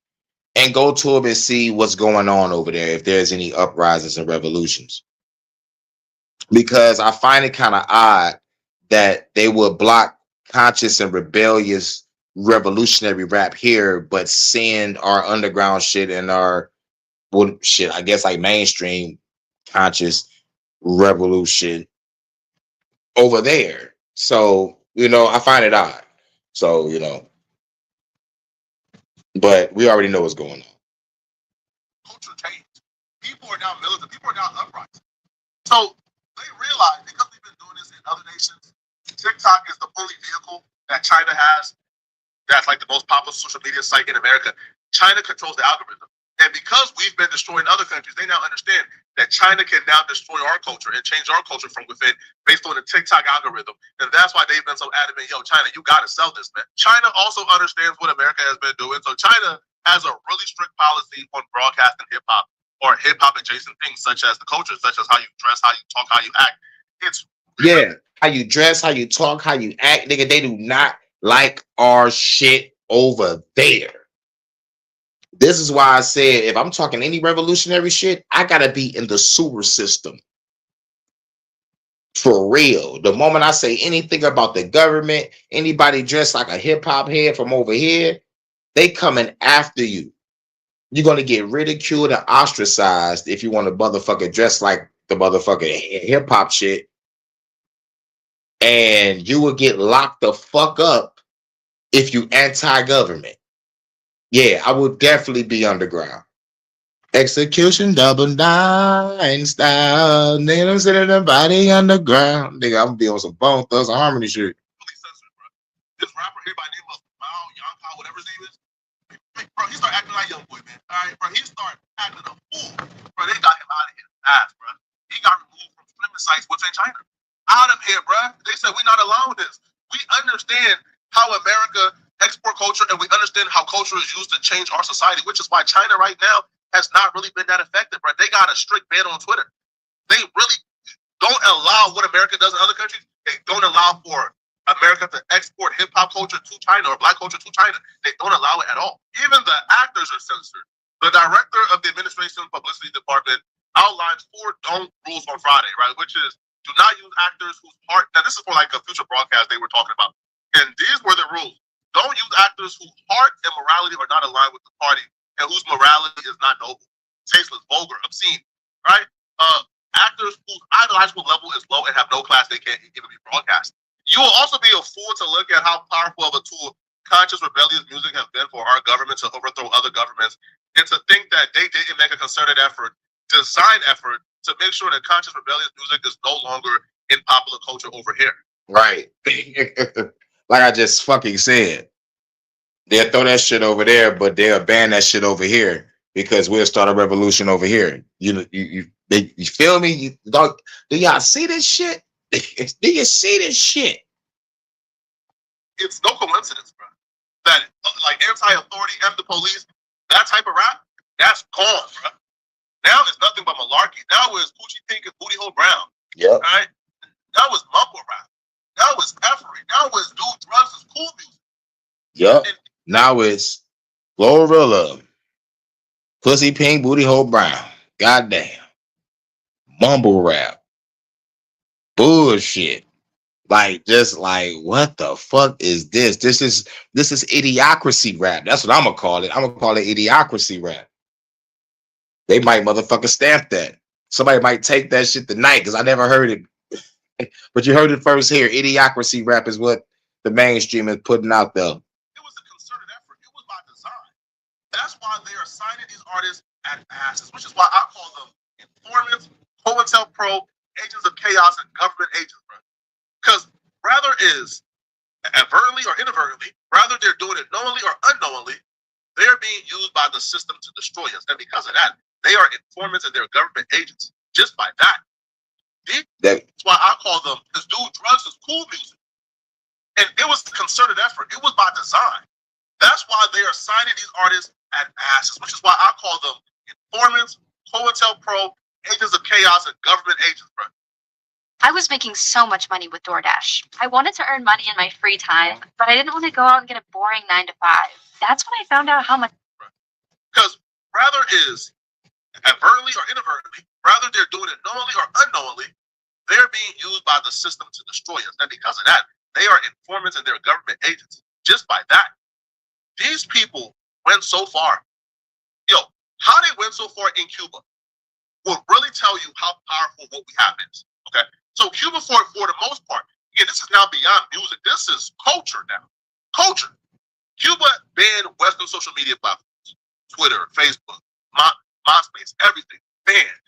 and go to them and see what's going on over there, if there's any uprisings and revolutions. Because I find it kind of odd that they would block conscious and rebellious revolutionary rap here, but send our underground shit and our I guess like mainstream conscious revolution over there. So, I find it odd. So, but we already know what's going on. Culture changed. People are now militant. People are now uprising. So they realize, because we've been doing this in other nations, TikTok is the only vehicle that China has that's like the most popular social media site in America. China controls the algorithm. And because we've been destroying other countries, they now understand that China can now destroy our culture and change our culture from within based on the TikTok algorithm. And that's why they've been so adamant, yo, China, you got to sell this, man. China also understands what America has been doing. So China has a really strict policy on broadcasting hip-hop or hip-hop adjacent things, such as the culture, such as how you dress, how you talk, how you act. It's how you dress, how you talk, how you act, nigga. They do not like our shit over there. This is why I said, if I'm talking any revolutionary shit, I gotta be in the sewer system. For real. The moment I say anything about the government, anybody dressed like a hip hop head from over here, they coming after you. You're gonna get ridiculed and ostracized if you want to motherfucker dress like the motherfucking hip hop shit, and you will get locked the fuck up if you anti-government. Yeah, I will definitely be underground. Execution double nine style. Nigga, I'm sitting the body underground. Nigga, I'm gonna be on some Bone Thugs and Harmony shit. Really censored, bro. This rapper here by the name of Mao Yanka, whatever his name is, bro, he started acting like young boy, man. All right, bro, he started acting a fool. Bro, they got him out of his ass, bro. He got removed from streaming sites within China. Out of here, bro. They said we're not allowing this. We understand how America export culture, and we understand how culture is used to change our society, which is why China right now has not really been that effective, bro. They got a strict ban on Twitter. They really don't allow what America does in other countries. They don't allow for America to export hip-hop culture to China or black culture to China. They don't allow it at all. Even the actors are censored. The director of the administration publicity department outlined 4 don't rules on Friday, right? Which is, do not use actors whose heart, now this is for like a future broadcast they were talking about. And these were the rules. Don't use actors whose heart and morality are not aligned with the party and whose morality is not noble, tasteless, vulgar, obscene, right? Actors whose ideological level is low and have no class, they can't even be broadcast. You will also be a fool to look at how powerful of a tool conscious rebellious music has been for our government to overthrow other governments, and to think that they didn't make a concerted effort, design effort, to make sure that conscious rebellious music is no longer in popular culture over here. Right. Like I just fucking said. They'll throw that shit over there, but they'll ban that shit over here because we'll start a revolution over here. You feel me? Do y'all see this shit? Do you see this shit? It's no coincidence, bro, that like anti-authority and the police, that type of rap, that's gone, bro. Now it's nothing but malarkey. Now it's Gucci Pink and Booty Hole Brown. Yep. Right? That was mumble rap. That was effery. That was do drugs is cool music. Yep. Now it's Glorilla, Pussy Pink, Booty Hole Brown. Goddamn. Mumble rap. Bullshit. Like, just like, what the fuck is this? This is idiocracy rap. That's what I'm gonna call it. I'm gonna call it idiocracy rap. They might motherfucker stamp that. Somebody might take that shit tonight because I never heard it. But you heard it first here. Idiocracy rap is what the mainstream is putting out there. It was a concerted effort. It was by design. That's why they are signing these artists at asses, which is why I call them informants, COINTELPRO, agents of chaos, and government agents, bro. Because rather is advertently or inadvertently, rather they're doing it knowingly or unknowingly, they're being used by the system to destroy us. And because of that, they are informants and they're government agents. Just by that. That's why I call them, because dude, drugs is cool music. And it was a concerted effort. It was by design. That's why they are signing these artists at asses, which is why I call them informants, COINTELPRO, agents of chaos, and government agents, bro. I was making so much money with DoorDash. I wanted to earn money in my free time, but I didn't want to go out and get a boring 9 to 5. That's when I found out how much. Because rather is advertently or inadvertently, rather they're doing it knowingly or unknowingly, they're being used by the system to destroy us. And because of that, they are informants and they're government agents. Just by that, these people went so far. Yo, how they went so far in Cuba will really tell you how powerful what we have is. Okay, so Cuba, for the most part, again, this is now beyond music. This is culture now. Culture. Cuba banned Western social media platforms, Twitter, Facebook, MySpace, everything banned.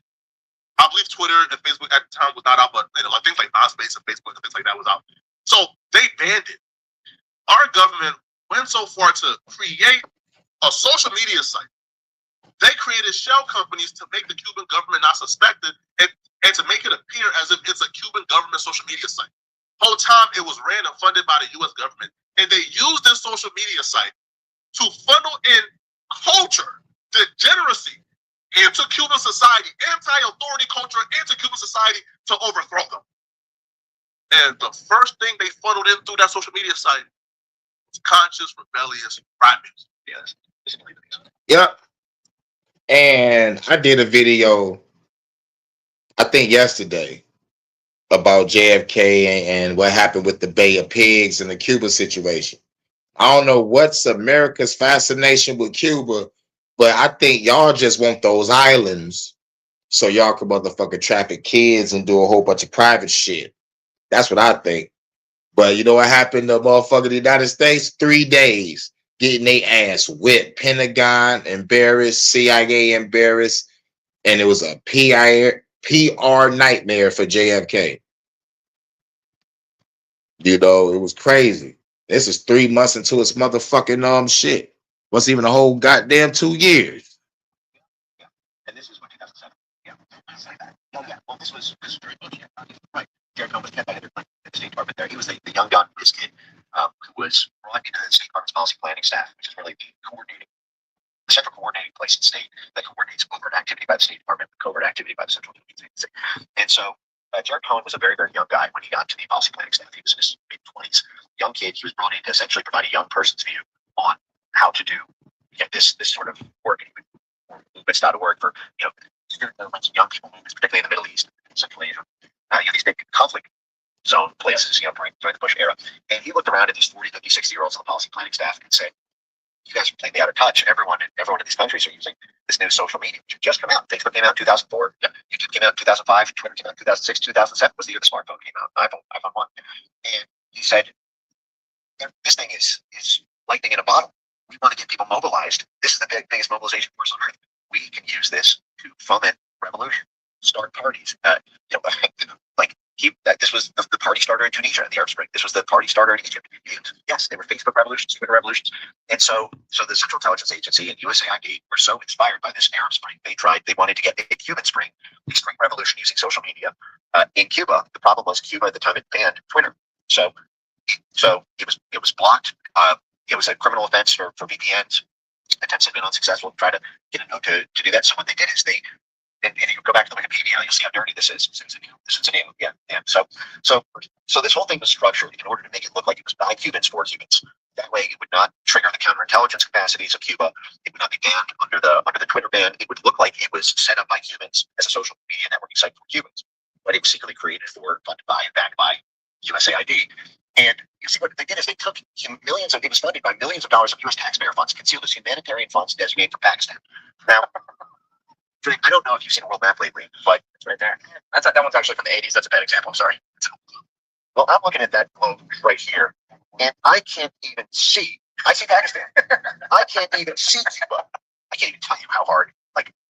I believe Twitter and Facebook at the time was not out, but I think like MySpace and Facebook and things like that was out. So they banned it. Our government went so far to create a social media site. They created shell companies to make the Cuban government not suspect it and to make it appear as if it's a Cuban government social media site. Whole time it was ran and funded by the U.S. government. And they used this social media site to funnel in culture, degeneracy, into Cuban society, anti-authority culture into Cuban society to overthrow them. And the first thing they funneled in through that social media site was conscious, rebellious rap music. Yes. Yep. And I did a video, I think yesterday, about JFK and what happened with the Bay of Pigs and the Cuba situation. I don't know what's America's fascination with Cuba, but I think y'all just want those islands so y'all can motherfucking traffic kids and do a whole bunch of private shit. That's what I think. But you know what happened to motherfucking the United States? 3 days getting their ass whipped. Pentagon embarrassed, CIA embarrassed, and it was a PR nightmare for JFK. You know, it was crazy. This is 3 months into its motherfucking shit. What's even a whole goddamn 2 years? And this is what 2007. Yeah, I say that. Oh yeah. Well, this was during Bush. Right. Jared Cohen was kept at the State Department there. He was the young gun, this kid, who was brought into the State Department's policy planning staff, which is really the central coordinating place in the state that coordinates overt activity by the State Department, covert activity by the Central Intelligence Agency. And so Jared Cohen was a very, very young guy when he got to the policy planning staff. He was in his mid-20s. Young kid. He was brought in to essentially provide a young person's view on how to do this sort of work. And he would movements started to work for student movements, young people movements, particularly in the Middle East, Central Asia. These big conflict zone places, during the Bush era. And he looked around at these 40, 50, 60-year-olds on the policy planning staff and said, you guys are completely out of touch. Everyone in these countries are using this new social media, which had just come out. Facebook came out in 2004. YouTube came out in 2005. Twitter came out in 2006. 2007 was the year the smartphone came out. iPhone 1. And he said, this thing is lightning in a bottle. We want to get people mobilized. This is the biggest mobilization force on earth. We can use this to foment revolution, start parties. This was the party starter in Tunisia in the Arab Spring. This was the party starter in Egypt. And yes, they were Facebook revolutions, Twitter revolutions. And so the Central Intelligence Agency and USAID were so inspired by this Arab Spring. They wanted to get a Cuban Spring, the Spring Revolution using social media in Cuba. The problem was Cuba at the time had banned Twitter. So it was blocked. It was a criminal offense for VPNs. Attempts had been unsuccessful to try to get a note to do that. So what they did is and you go back to the Wikipedia, you'll see how dirty this is. This is a new. Yeah. So this whole thing was structured in order to make it look like it was by Cubans for Cubans. That way, it would not trigger the counterintelligence capacities of Cuba. It would not be banned under the Twitter ban. It would look like it was set up by Cubans as a social media networking site for Cubans, but it was secretly created for, funded by, and backed by USAID. And you see what they did is they took it was funded by millions of dollars of U.S. taxpayer funds, concealed as humanitarian funds designated for Pakistan. Now, I don't know if you've seen a world map lately, but it's right there. That one's actually from the 80s. That's a bad example. I'm sorry. Well, I'm looking at that globe right here, and I can't even see. I see Pakistan. I can't even see Cuba. I can't even tell you how hard,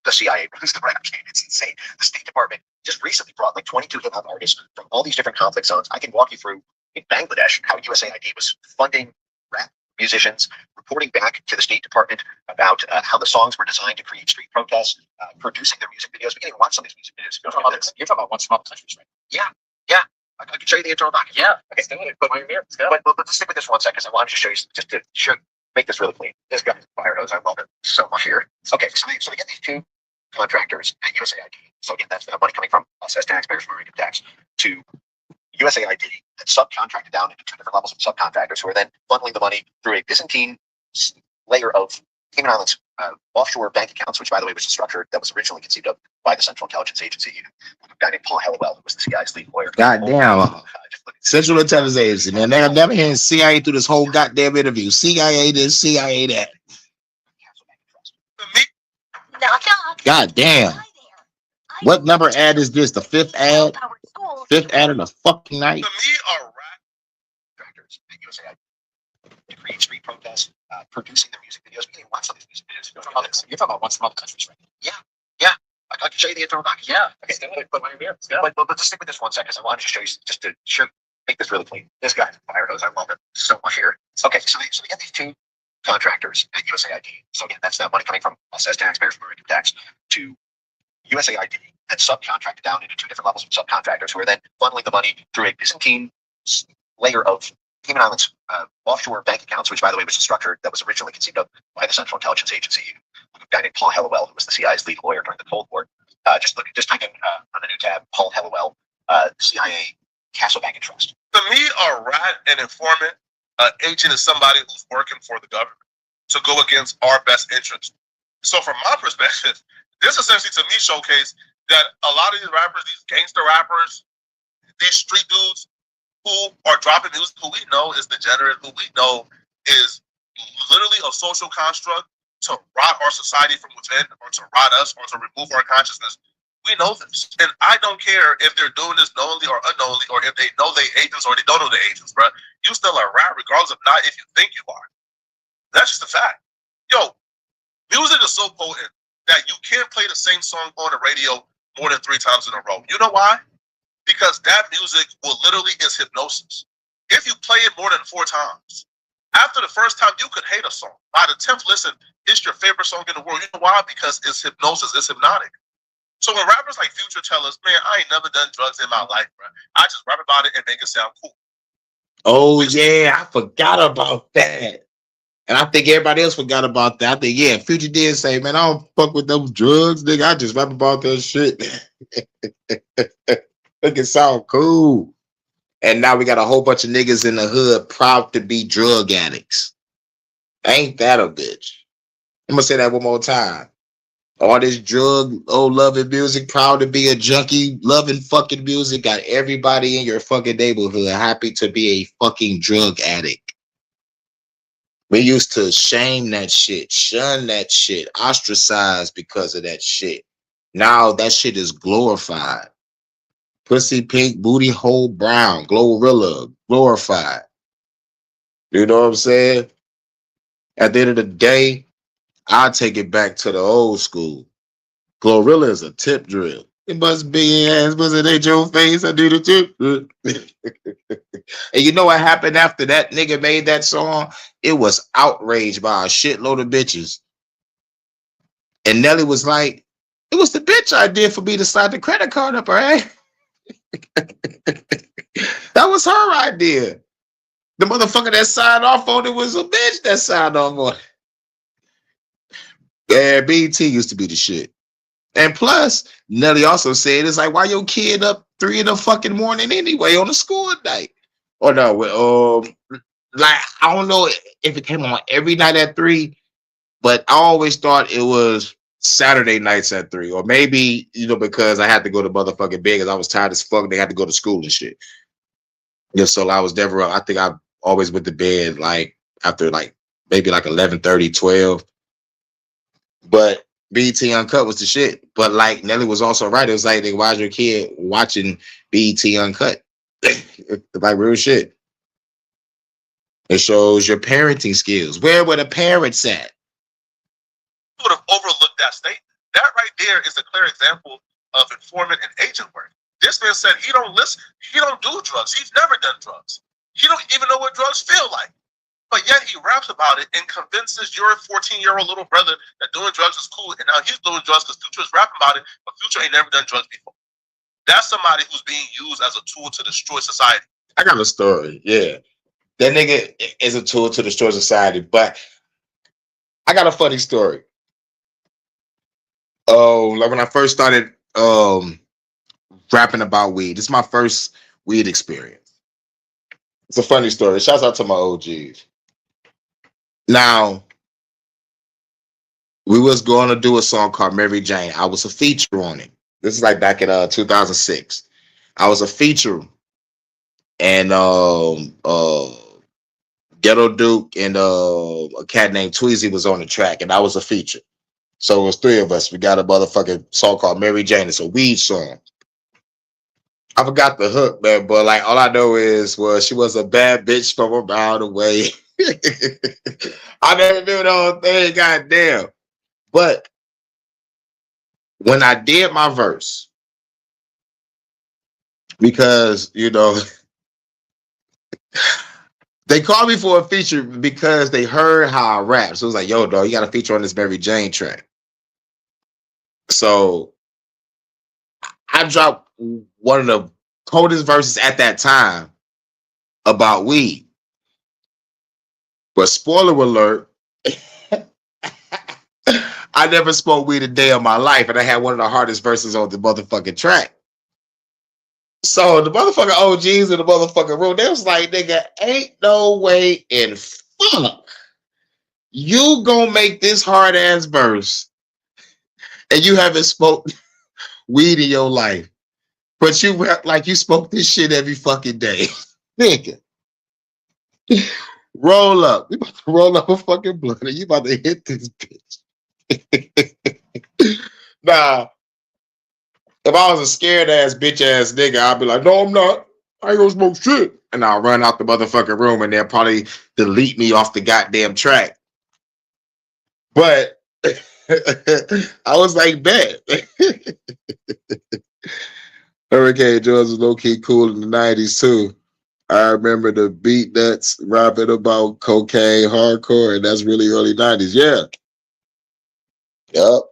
the CIA runs the rap game. It's insane. The State Department just recently brought 22 hip-hop artists from all these different conflict zones. I can walk you through in Bangladesh how USAID was funding rap musicians, reporting back to the State Department about how the songs were designed to create street protests, producing their music videos. We can't even watch some of these music videos. You're talking about one small countries, right? Yeah. I can show you the internal document. Yeah. Okay. But let's stick with this 1 second, because I wanted to show you, just to make this really clean. This guy's a fire hose. I love it so much here. Okay. So they get these two contractors at USAID. So again, that's money coming from us as taxpayers from our income tax to USAID that subcontracted down into 2 different levels of subcontractors who are then funneling the money through a Byzantine layer of Cayman Islands offshore bank accounts, which, by the way, was a structure that was originally conceived of by the Central Intelligence Agency. A guy named Paul Hellawell, who was the CIA's lead lawyer. Goddamn. Central Intelligence Agency, man. They have never hearing CIA through this whole goddamn interview. CIA this, CIA that. God damn. What number ad is this? The 5th ad? 5th ad of the fucking night? To me, are contractors at USAID to create street protests, producing their music videos. We can't even watch some of these music videos. You're talking about one small countries, right? Yeah. I can show you the internal document. Yeah. Okay. But just stick with this 1 second, because I wanted to show you, just to make this really clean. This guy's a fire hose. I love it so much here. Okay. So they get these two contractors at USAID. So again, that's that money coming from us as taxpayers from our income tax to USAID that subcontracted down into 2 different levels of subcontractors who are then funneling the money through a Byzantine layer of Cayman Islands offshore bank accounts, which, by the way, was a structure that was originally conceived of by the Central Intelligence Agency. A guy named Paul Hellawell, who was the CIA's lead lawyer during the Cold War. Just type in on a new tab, Paul Hellawell, CIA Castle Bank and Trust. To me, a rat, an informant, an agent is somebody who's working for the government to go against our best interest. So from my perspective, this essentially to me showcased that a lot of these rappers, these gangster rappers, these street dudes who are dropping music, who we know is degenerate, who we know is literally a social construct to rot our society from within, or to rot us, or to remove our consciousness. We know this. And I don't care if they're doing this knowingly or unknowingly, or if they know they agents or they don't know they agents, bro. You still a rat, regardless of not if you think you are. That's just a fact. Yo, music is so potent that you can't play the same song on the radio more than 3 times in a row. You know why? Because that music will literally is hypnosis. If you play it more than 4 times, after the first time you could hate a song. By the 10th listen, it's your favorite song in the world. You know why? Because it's hypnosis, it's hypnotic. So when rappers like Future tell us, man, I ain't never done drugs in my life, bro. I just rap about it and make it sound cool. Oh yeah, I forgot about that. And I think everybody else forgot about that. I think, yeah, Future did say, man, I don't fuck with those drugs, nigga. I just rap about that shit. Make it sound cool. And now we got a whole bunch of niggas in the hood proud to be drug addicts. Ain't that a bitch? I'm gonna say that one more time. All this drug, loving music, proud to be a junkie, loving fucking music, got everybody in your fucking neighborhood happy to be a fucking drug addict. We used to shame that shit, shun that shit, ostracize because of that shit. Now that shit is glorified. Pussy pink, booty hole brown, Glorilla, glorified. You know what I'm saying? At the end of the day, I'll take it back to the old school. Glorilla is a tip drill. It must be ass, must it ain't your face? I do the tip drill. And you know what happened after that nigga made that song? It was outraged by a shitload of bitches. And Nelly was like, it was the bitch idea for me to slide the credit card up her ass. That was her idea. The motherfucker that signed off on it was a bitch that signed off on it. Yeah, BET used to be the shit. And plus, Nelly also said, it's like, why your kid up 3 in the fucking morning anyway on a school night? Or no, like, I don't know if it came on every night at 3, but I always thought it was Saturday nights at 3, or maybe, because I had to go to motherfucking bed because I was tired as fuck. They had to go to school and shit. Yeah, so I was never up. I think I always went to bed like after like maybe like 11:30, 12. But BET Uncut was the shit. But like Nelly was also right. It was like, why's your kid watching BET Uncut? Like real shit. It shows your parenting skills. Where were the parents at? Would have overlooked that statement. That right there is a clear example of informant and agent work. This man said he don't listen, he don't do drugs. He's never done drugs. He don't even know what drugs feel like. But yet he raps about it and convinces your 14-year-old little brother that doing drugs is cool, and now he's doing drugs because Future is rapping about it, but Future ain't never done drugs before. That's somebody who's being used as a tool to destroy society. I got a story. Yeah. That nigga is a tool to destroy society, but I got a funny story. Like when I first started rapping about weed, this is my first weed experience. It's a funny story. Shouts out to my OGs. Now, we was going to do a song called Mary Jane. I was a feature on it. This is like back in 2006. I was a feature, and Ghetto Duke and a cat named Tweezy was on the track, and I was a feature. So it was 3 of us. We got a motherfucking song called Mary Jane. It's a weed song. I forgot the hook, man, but like all I know is, well, she was a bad bitch from a mile away. I never knew the whole thing, goddamn. But when I did my verse, because they called me for a feature because they heard how I rap. So it was like, yo, dog, you got a feature on this Mary Jane track. So I dropped one of the coldest verses at that time about weed. But spoiler alert, I never smoked weed a day of my life, and I had one of the hardest verses on the motherfucking track. So the motherfucking OGs in the motherfucking room, they was like, nigga, ain't no way in fuck you gonna make this hard ass verse and you haven't smoked weed in your life. But you rap like you smoke this shit every fucking day. Nigga. Roll up. You about to roll up a fucking blunt and you about to hit this bitch. Nah. If I was a scared ass bitch ass nigga, I'd be like, no, I'm not. I ain't gonna smoke shit. And I'll run out the motherfucking room and they'll probably delete me off the goddamn track. But I was like, bet. Hurricane George was low-key cool in the 90s too. I remember the beat nuts rapping about cocaine, hardcore, and that's really early 90s. Yeah. Yep.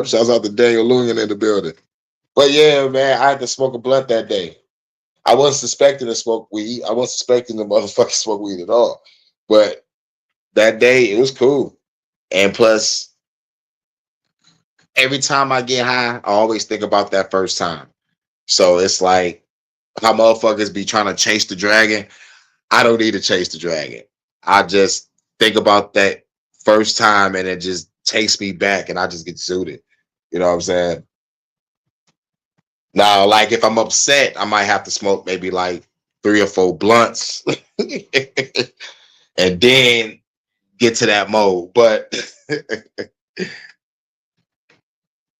Shouts out to Daniel Lungan in the building. But yeah, man, I had to smoke a blunt that day. I wasn't suspecting to smoke weed. I wasn't suspecting the motherfucker smoke weed at all. But that day, it was cool. And plus, every time I get high, I always think about that first time. So it's like how motherfuckers be trying to chase the dragon. I don't need to chase the dragon. I just think about that first time and it just takes me back and I just get zooted. You know what I'm saying? Now, like if I'm upset, I might have to smoke maybe like 3 or 4 blunts and then get to that mode. But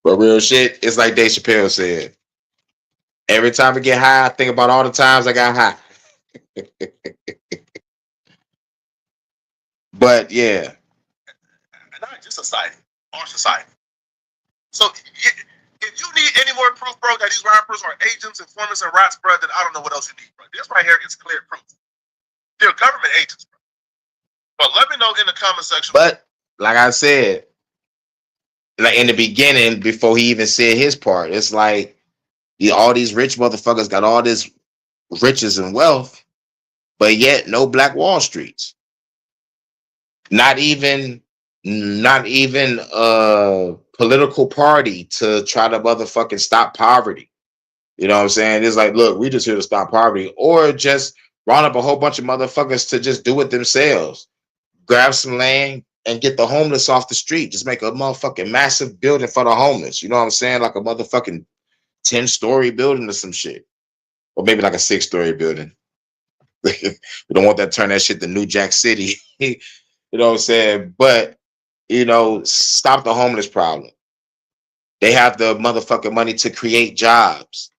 real shit, it's like Dave Chappelle said. Every time I get high, I think about all the times I got high. But yeah. Not just society, our society. So if you need any more proof, bro, that these rappers are agents, informants, and rats, bro, then I don't know what else you need, bro. This right here is clear proof. They're government agents, bro. But let me know in the comment section. But like I said, like in the beginning, before he even said his part, it's like all these rich motherfuckers got all this riches and wealth, but yet no Black Wall Streets. Not even a political party to try to motherfucking stop poverty. You know what I'm saying? It's like, look, we just here to stop poverty, or just round up a whole bunch of motherfuckers to just do it themselves. Grab some land and get the homeless off the street. Just make a motherfucking massive building for the homeless. You know what I'm saying? Like a motherfucking 10-story building or some shit. Or maybe like a 6-story building. We don't want that to turn that shit to New Jack City. You know what I'm saying? But, you know, stop the homeless problem. They have the motherfucking money to create jobs.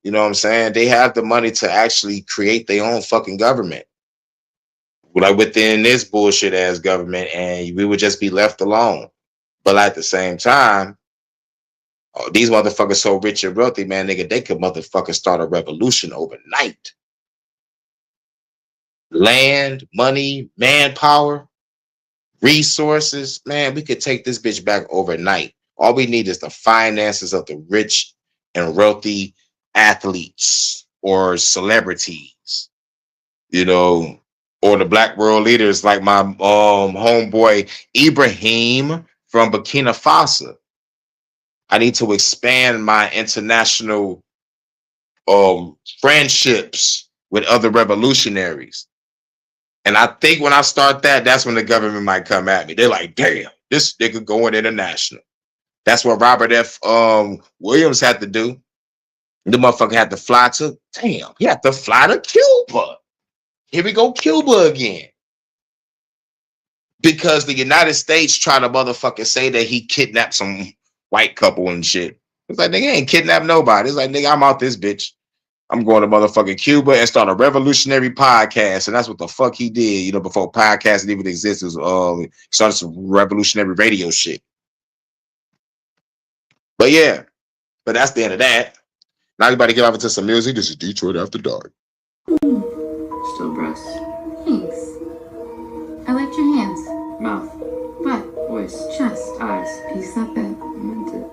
You know what I'm saying? They have the money to actually create their own fucking government. Like within this bullshit ass government, and we would just be left alone. But at the same time, these motherfuckers so rich and wealthy, man, nigga, they could motherfucking start a revolution overnight. Land, money, manpower, resources, man, we could take this bitch back overnight. All we need is the finances of the rich and wealthy athletes or celebrities, you know, or the Black world leaders like my homeboy Ibrahim from Burkina Faso. I need to expand my international friendships with other revolutionaries. And I think when I start that, that's when the government might come at me. They're like, damn, this nigga going international. That's what Robert F. Williams had to do. The motherfucker had to fly to, damn, he had to fly to Cuba. Here we go, Cuba again. Because the United States tried to motherfucking say that he kidnapped some white couple and shit. It's like, nigga, ain't kidnapped nobody. It's like, nigga, I'm out this bitch. I'm going to motherfucking Cuba and start a revolutionary podcast. And that's what the fuck he did, you know, before podcasts even existed. Started some revolutionary radio shit. But yeah, but that's the end of that. Now everybody get off into some music. This is Detroit After Dark. Still breasts. Thanks. I liked your hands, mouth, butt, voice, chest, eyes. Piece that bit. I meant it.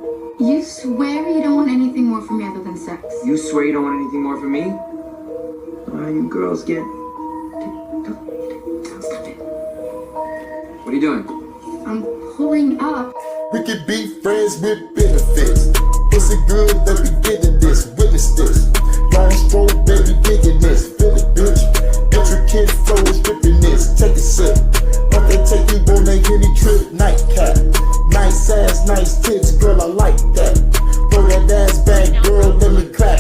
You swear you don't want anything more from me other than sex? You swear you don't want anything more from me? Why you girls get... Stop it. What are you doing? I'm pulling up. We could be friends with benefits. Is it good that we getting this? Witness this. Long stroke, baby, digging this. Feel it, bitch. Intricate flows, dripping this. Take a sip. But they take you on a Henny trip nightcap. Nice ass, nice tits, girl, I like that. Throw that ass back, girl, let me clap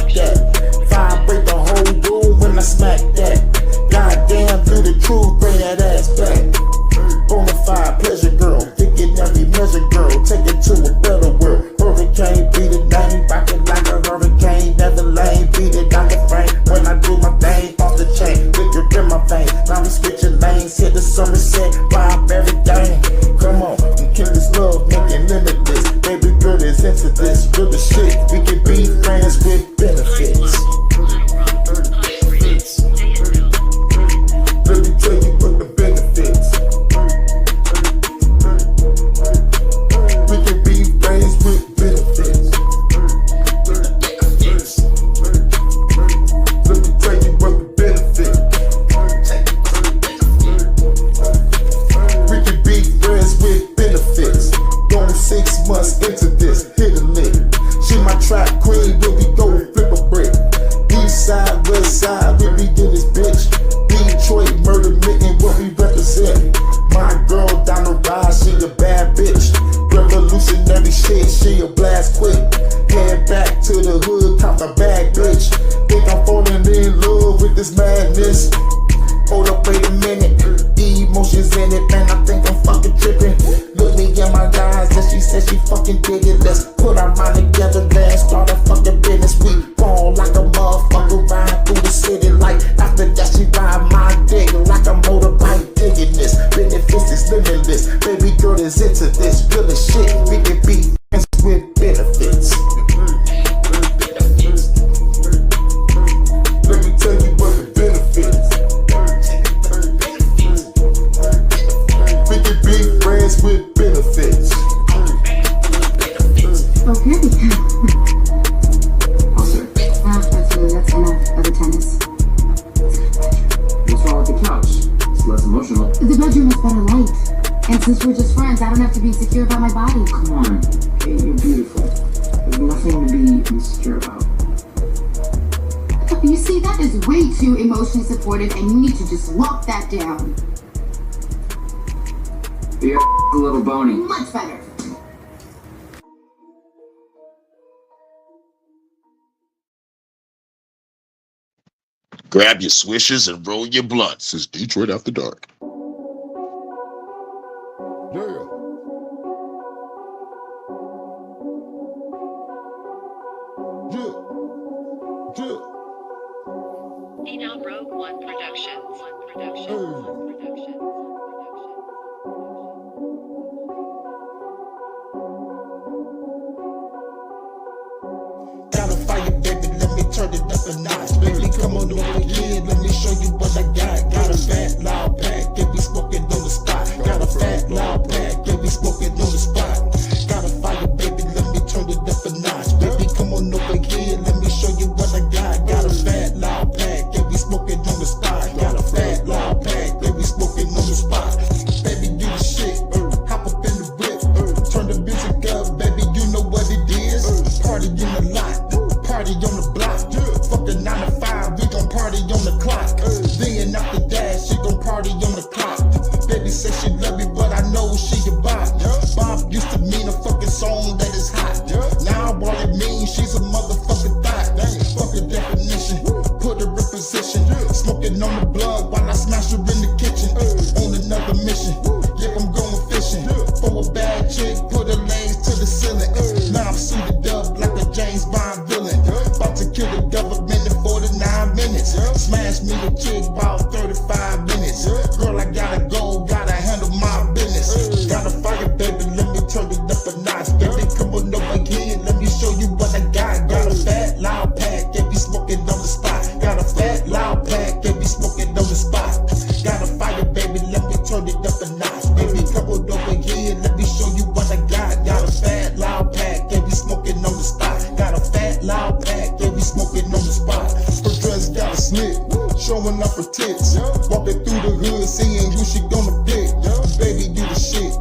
limitless. Hold up, wait a minute. Emotions in it, man, I think I'm fucking tripping. Look me in my eyes and she said she fucking dig it. Let's put our mind together, let's start a fucking business. We ball like a motherfucker, ride through the city. Like after that she ride my dick like a motorbike digging this. Benefits is limitless, baby girl is into this. Real as shit, we can be friends with benefits. Let me tell you what the benefits. We can be friends with benefits. Okay. That's enough of the tennis. What's wrong with the couch? It's less emotional. The bedroom has better light. And since we're just friends, I don't have to be insecure about my body. Come on. Hey, you're beautiful. There's nothing to be insecure about. You see, that is way too emotionally supportive, and you need to just lock that down. You're a little bony. Much better. Grab your swishes and roll your blunts. It's Detroit After Dark. Yeah. Phenom Rogue One Productions. Got a fire, baby, let me turn it up a notch. Baby, come on over here, let me show you what I got. Got a fat, loud pack, get me smoking on the spot. Got a fat, loud pack, get me smoking on the spot. Got a fire, baby, let me turn it up a notch. Baby, come on over here, let me show you what I got. Got a fat, loud pack, get me smoking on the spot. Got a fat, loud pack, get me smoking on the spot. Baby, do the shit, hop up in the whip, turn the music up, baby, you know what it is. Party in the lot. Party on the block, fuck the 9 to 5, we gon' party on the clock. Then after that, she gon' party on the clock. Baby said she love me, but I know she a bop. Bop used to mean a fucking song that is hot. Now all it means, she's a motherfucking thought. Fucking definition, put her in position. Smoking on the blood while I smash her in the kitchen. On another mission, yep, I'm going fishing. For a bad chick, put her legs to the ceiling. Now I'm suited up like a James Bond villain. About to kill the government in 49 minutes. Smash me a chick about 35 minutes. Girl, I gotta go, gotta handle my business. Got a fire, baby, let me turn it up a notch. Baby, come on over here, let me show you what I got. Got a fat, loud pack, get me smoking on the spot. Got a fat, loud pack, get me smoking on the spot. Got a fire, baby, let me turn it up a notch. Baby, come on over here, let me show you what I got. Got a fat, loud pack, get me smoking on the spot. Got a fat, loud pack, get me smoking on the spot. Her dress got a slit, showing off her tits. Walking through the hood, seeing who she gonna pick. Baby, do the shit.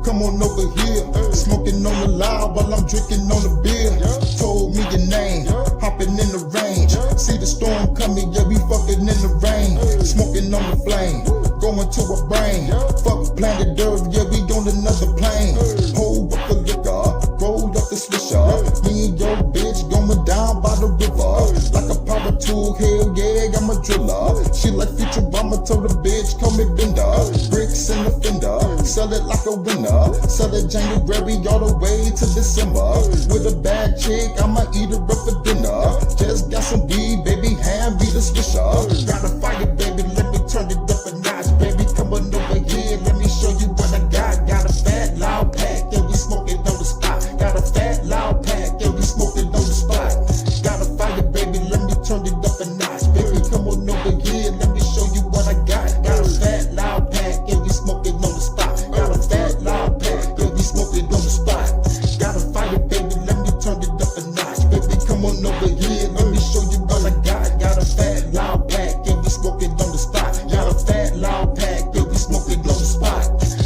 Come on over here, smoking on the loud while I'm drinking on the beer. Told me your name, hopping in the range. See the storm coming, yeah, we fucking in the rain. Smoking on the flame, going to a brain. Fuck planet Earth, yeah, we on another plane. Hold up the liquor, roll up the swisher. Me and your bitch going down by the river. Like a power tool, hell yeah, I'm a driller. She like Futurama, told the bitch, call me Bender. Bricks in the fender, sell it like a winner. Sell it January all the way to December. With a bad chick, I'ma eat her up for dinner. Just got some weed, baby, hand me the swisher. Got a fire, baby, let me turn it up a notch. Baby, come on over here, let me show you what I got. Got a fat, loud pack, yeah, we smoking on the spot. Got a fat, loud pack, yeah, we smoking on the spot. Got a fire, baby, let me turn it up a notch. Baby, come on over here, let me show you what I got. Got a fat, loud pack, yeah, we smoking on the spot. Got a fat, loud pack, yeah, we smoking on the spot. Got a fire, baby, let me turn it up a notch. Baby, come on over here, let me show you what I got. Got a fat, loud pack, yeah, we smoking on the spot. Got a fat, loud pack, yeah, we smoking on the spot.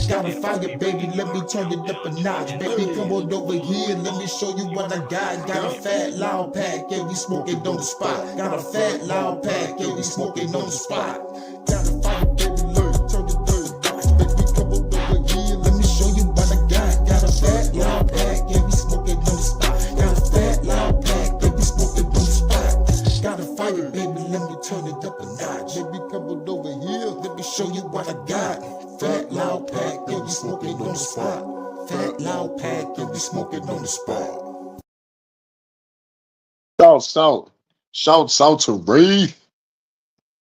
Got a fire, baby, let me turn it up a notch. Baby, come on over here, let me show you what I got. Got a fat, loud pack, yeah, we smoking on the spot. Got a fat, loud pack, yeah, we smoking on the spot. Got a fire, baby, let me turn it up a notch. Baby, come on over here, let me show you what I got. Got a fat, loud pack, yeah, we smoking on the spot. Got a fat, loud pack, yeah, we smoking on the spot. Got a fire, baby, let me turn it up a notch. Baby, come smoking on the spot. Fat loud pack, you'll be smoking on the spot. Shout to Ray.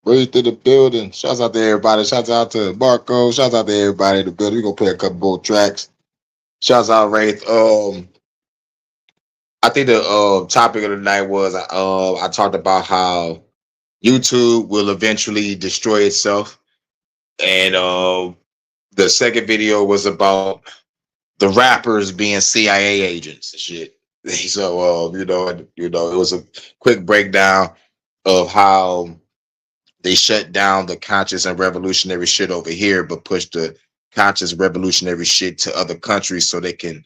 Ray to the building. Shouts out to everybody. Shouts out to Marco. Shouts out to everybody in the building. We're gonna play a couple more tracks. Shouts out Ray. I think the topic of the night was I talked about how YouTube will eventually destroy itself. And the second video was about the rappers being CIA agents and shit. So it was a quick breakdown of how they shut down the conscious and revolutionary shit over here, but push the conscious revolutionary shit to other countries so they can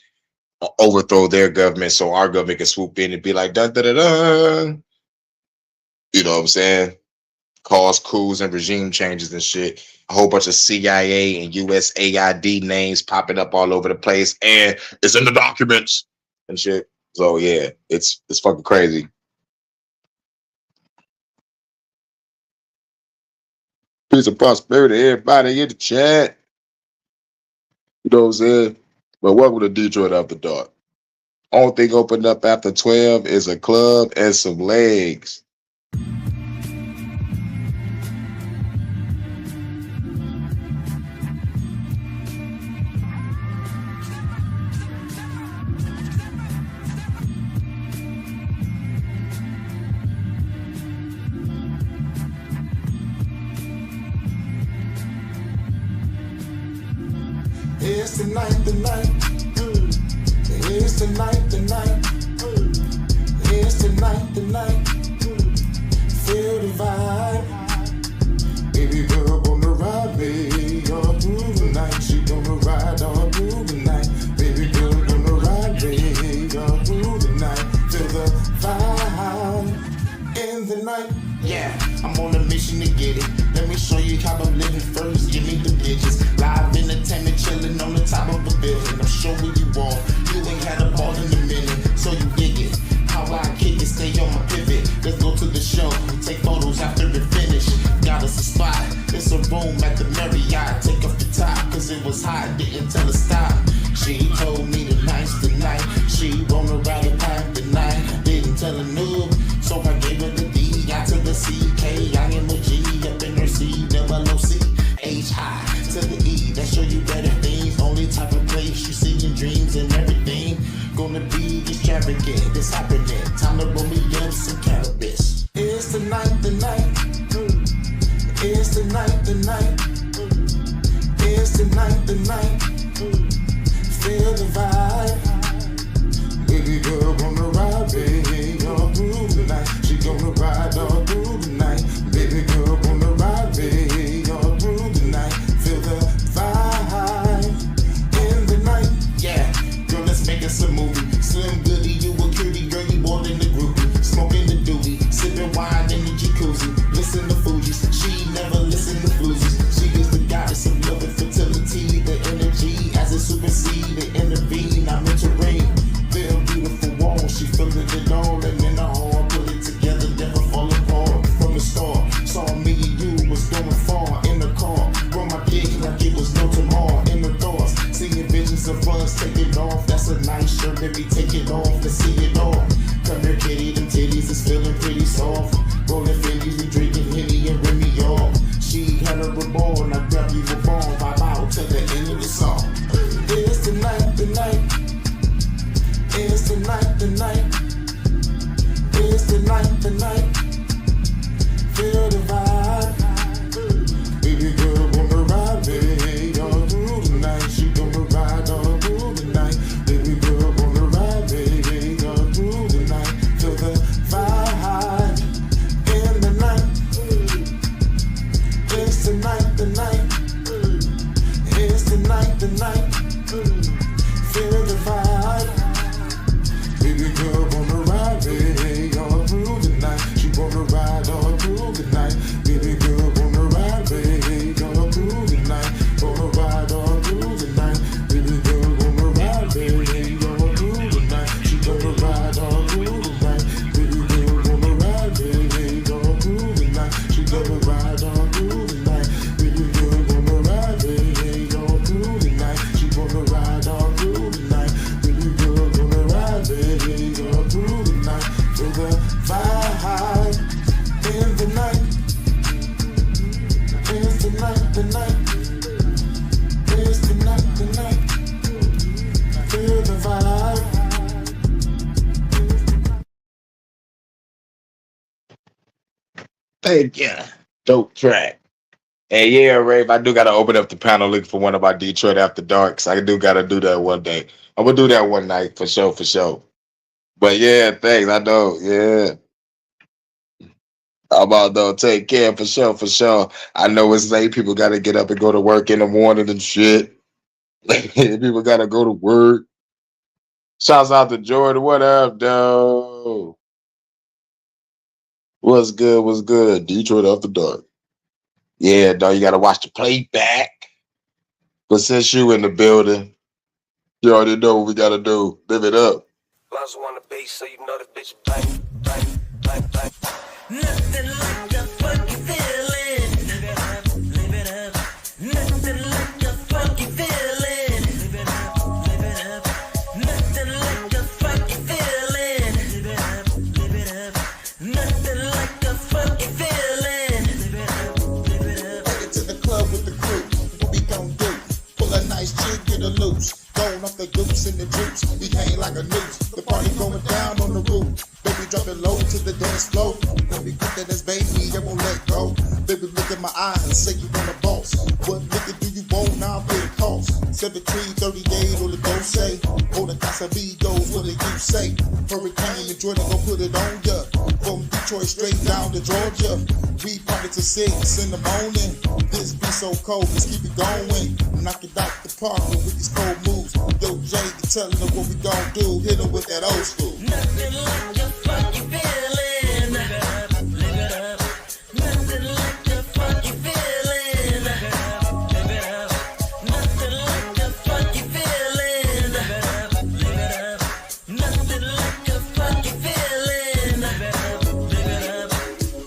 overthrow their government, so our government can swoop in and be like dun dun dun dun. You know what I'm saying? Cause coups and regime changes and shit. A whole bunch of CIA and USAID names popping up all over the place, and it's in the documents and shit. So yeah, it's fucking crazy. Peace and prosperity, everybody in the chat. You know what I'm saying? But welcome to Detroit After Dark. Only thing opened up after 12 is a club and some legs. It's tonight, the night. It's tonight, the night. It's tonight, the night. Feel the vibe. Baby girl gonna ride me all through the night. She gonna ride all through the night. Baby girl gonna ride me all through the night. Feel the vibe in the night. Yeah, I'm on a mission to get it. Let me show you how I'm living first. Give me the digits. Live entertainment chilling on the top of a building. I'm showing you all. You ain't had a ball in a minute, so you dig it. How I kick it, stay on my pivot. Let's go to the show. Take photos after it finish. Got us a spot. It's a room at the Marriott. Take off the top, cause it was hot. Didn't tell her stop. She told me tonight's the night. She wanna ride a pipe tonight. Didn't tell her no, so I gave her the D. I to the CK. I am a G up in her C. Double OC. H-I to the E. That show you better things. Only type of place you see in dreams and everything. Gonna be extravagant. It's happening. Time to roll me up some cannabis. It's tonight, the night. It's tonight, the night. It's tonight, the night. Feel the vibe. Baby girl gonna ride me all through the night. She gonna ride all through the night. Baby girl gonna ride me all through the night. Feel the vibe in the night. Yeah, girl, let's make us a movie. Slim Goody, you a cutie, girl, you more than the groupie. Smoking the doobie, sipping wine in the jacuzzi. Listen to Fuji's, she never listen to floozies. She is the goddess of love and fertility. The energy as it supersede and intervene. I'm entering. Feel beautiful wall, she feeling it all, and in the hall, put it together, never fall apart. From the start, saw me and you was going far in the car. Brought my dick like it was no tomorrow. In the thoughts, seeing visions of us taking off. That's a nice shirt, baby, take it off, let's see it all. Come here, kitty, them titties is feeling pretty soft. Rolling Fendi, we drinking Henny and Remy, y'all. She had her reborn, I grab you a ball, vibe out till the end of the song. It's tonight, the night. It's tonight, the night. It's tonight, the night. Feel the vibe. Baby girl gonna ride me all through the night. She gonna ride all through the night. Baby girl gonna ride me all through the night. Feel the vibe in the night. Thank you. Dope track. And yeah, Rafe, I do gotta open up the panel link for one of my Detroit After Darks. I do gotta do that one day. I'm gonna do that one night for sure, for sure. But yeah, thanks. I know. Yeah. How about though? Take care for sure, for sure. I know it's late. People gotta get up and go to work in the morning and shit. People gotta go to work. Shouts out to Jordan. What up, though? What's good? What's good? Detroit After Dark. Yeah, though, you gotta watch the playback. But since you in the building, you already know what we gotta do. Live it up. Lots on the bass, so you know the bitch bang, bang, bang, bang. Nothing like a funky feeling. Live it up, live it up. Nothing like a funky feeling. Live it up, live it up. Nothing like a funky feeling. Live it up, live it up. Nothing like a funky feeling. Live it up, live it up. Take it to the club with the crew. What we gon' do? Pull a nice chick, get her loose. Going off the goose and the juice. We hang like a noose. The party going down on the roof. Baby, drop it low to the dance floor. Let me get that as baby, I won't let go. Baby, look at my eyes and say you want a boss. What liquor do you want? Now pay the cost. 1738 on the dose say. Oh, the Casamigos, what do you say? Hurricane and Jordan gon' put it on ya. From Detroit straight down to Georgia. We party to 6 in the morning. This be so cold, let's keep it going. Knock it out the park with these cold moves. Yo, Jay, you tellin' them what we gon' do. Hit them with that old school. Nothing like a funky feeling. Live it up, live it up. Nothing like a funky feeling. Live it up, live it up. Nothing like a funky feeling. Live it up, live it up. Nothing like a funky feeling. Live it up, live it up.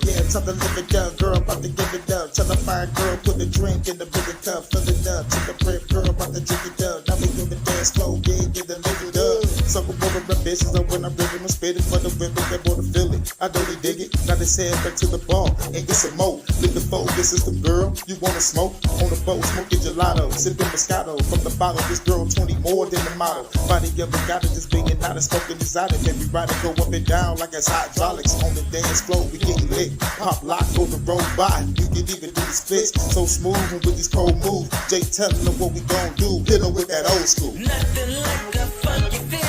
Yeah, tell the live it up, girl, about to give it up. Tell the fine girl, put the drink in the bigger cup, fill it up. Tell the brave girl, about to drink it up. Now we do the dance slow, yeah, get the live it up. So over the bitches, and when I'm ripping, I'm spitting for the women that wanna feel it. I know they dig it. Now they say back to the bar and get some more. Live the phone, this is the girl you wanna smoke on the boat, smoking gelato, sipping Moscato from the bottle. This girl 20 more than the model. Body of a got it, just being out and smoking exotic. Every rider go up and down like it's hydraulics on the dance floor. We getting lit, pop lock, go the road by. You can even do the splits so smooth and with these cold moves. Jay telling them what we gon' do. Hit them with that old school. Nothing like a funky feeling.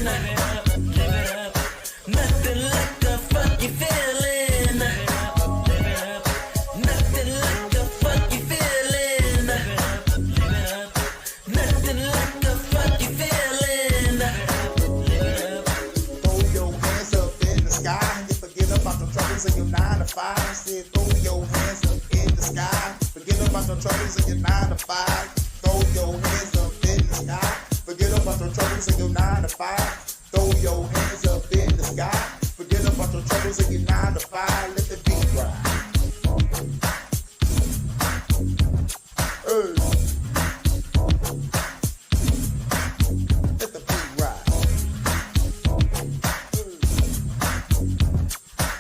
Live it up, live it up. Nothing like a funky feeling. Live it up, live it up. Nothing like a funky feeling. Live it up, live it up. Nothing like a funky feeling. Live it up, live it up. Throw your hands up in the sky and you forget about the troubles in your 9 to 5. I said throw your hands up in the sky. Forget about the troubles in your 9 to 5. Throw your hands up in the sky. Forget about the troubles in your 9 to 5. Throw your hands up in the sky. Forget about the troubles in your 9 to 5. Let the beat ride. Hey. Let the beat ride.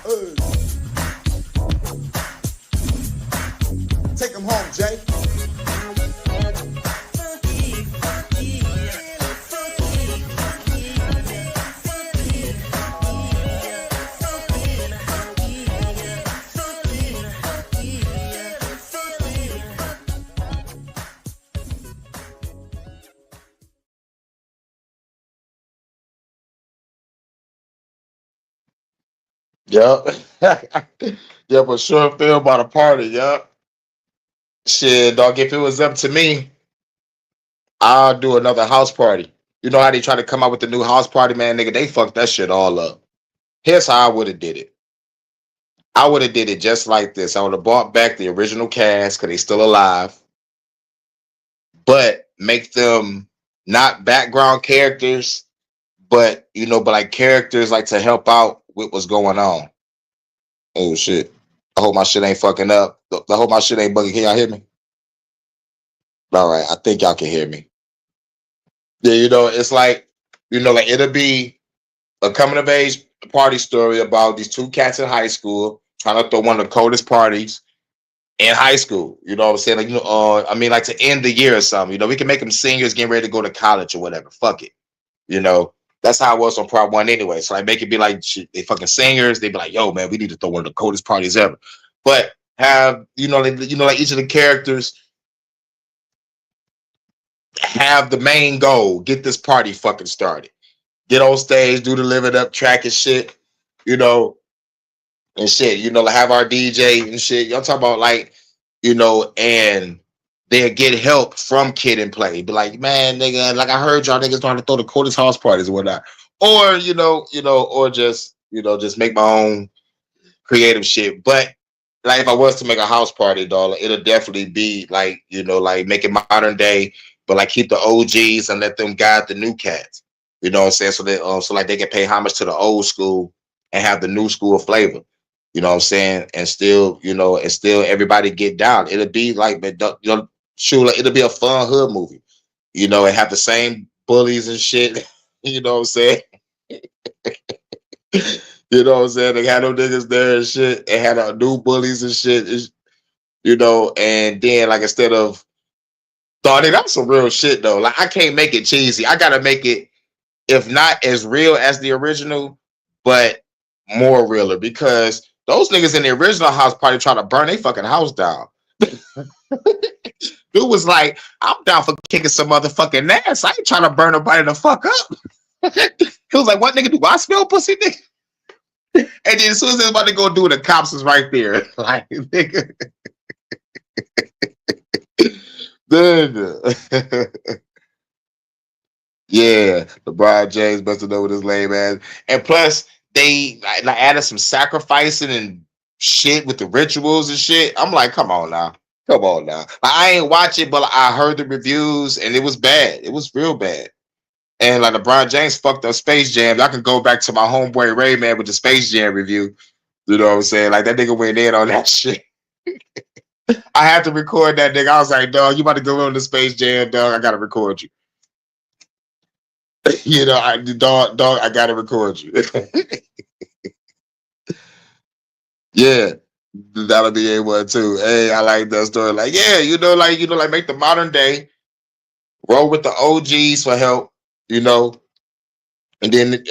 Hey. Take 'em home, Jay. Yup. Yeah, for sure feel about a party, yup. Shit, dog, if it was up to me, I'll do another house party. You know how they try to come out with the new house party, man, nigga, they fucked that shit all up. Here's how I would have did it. I would have did it just like this. I would have brought back the original cast because they still alive, but make them not background characters, but but like characters like to help out with what's going on. Oh shit. I hope my shit ain't fucking up. I hope my shit ain't bugging. Can y'all hear me? All right, I think y'all can hear me. Yeah, it's like, like it'll be a coming of age party story about these two cats in high school trying to throw one of the coldest parties in high school. You know what I'm saying? Like, like to end the year or something. We can make them seniors getting ready to go to college or whatever. Fuck it. That's how it was on Prop 1 anyway. So like make it be like shit, they fucking singers, they be like, yo, man, we need to throw one of the coldest parties ever. But have, like each of the characters have the main goal, get this party fucking started. Get on stage, do the Live It Up track and shit, and shit, like have our DJ and shit. Y'all talk about like, and they'll get help from Kid and Play. Be like, man, nigga, like I heard y'all niggas know how to throw the coldest house parties and whatnot. Or, or just, just make my own creative shit. But like if I was to make a house party, dog, it'll definitely be like, like make it modern day, but like keep the OGs and let them guide the new cats. You know what I'm saying? So that so like they can pay homage to the old school and have the new school flavor. You know what I'm saying? And still, and still everybody get down. It'll be like, sure, it'll be a fun hood movie. And have the same bullies and shit. You know what I'm saying? You know what I'm saying? They had no niggas there and shit. They had new bullies and shit. And then like instead of that's some real shit though. Like I can't make it cheesy. I gotta make it, if not as real as the original, but more realer, because those niggas in the original house party try to burn their fucking house down. Dude was like, I'm down for kicking some motherfucking ass. I ain't trying to burn nobody the fuck up. He was like, what nigga do I smell pussy, nigga? And then as soon as they was about to go do it, the cops was right there. Like, nigga. Yeah, LeBron James busted over this lame ass. And plus, they like added some sacrificing and shit with the rituals and shit. I'm like, come on now. Like, I ain't watch it, but I heard the reviews and it was bad. It was real bad. And like LeBron James fucked up Space Jam. I can go back to my homeboy Ray Man with the Space Jam review. You know what I'm saying? Like that nigga went in on that shit. I had to record that nigga. I was like, dog, you about to go on the Space Jam, dog. I gotta record you. Dog, I gotta record you. Yeah, that'll be A1 too. Hey, I like that story. Like, yeah, like make the modern day, roll with the OGs for help, and then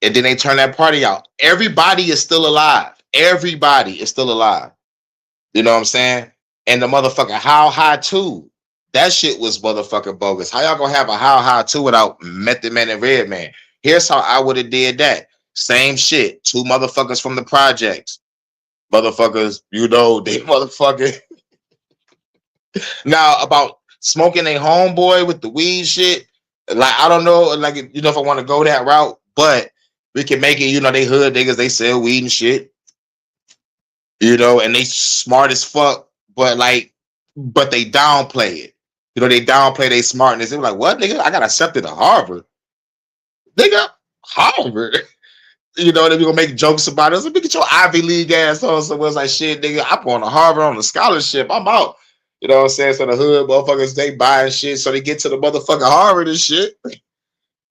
they turn that party out. Everybody is still alive. Everybody is still alive. You know what I'm saying? And the motherfucking How High 2. That shit was motherfucking bogus. How y'all gonna have a How High 2 without Method Man and Redman? Here's how I would have did that. Same shit. 2 motherfuckers from the projects. Motherfuckers, they motherfucking. Now, about smoking a homeboy with the weed shit, like, I don't know, like, if I want to go that route, but we can make it, they hood niggas, they sell weed and shit. And they smart as fuck, but they downplay it. They downplay their smartness. They were like, what, nigga? I got accepted to Harvard. Nigga, Harvard. They be gonna make jokes about us. Look at your Ivy League ass on somewhere. It's like, shit, nigga, I'm going to Harvard on a scholarship. I'm out. You know what I'm saying? So the hood motherfuckers, they buying shit so they get to the motherfucking Harvard and shit.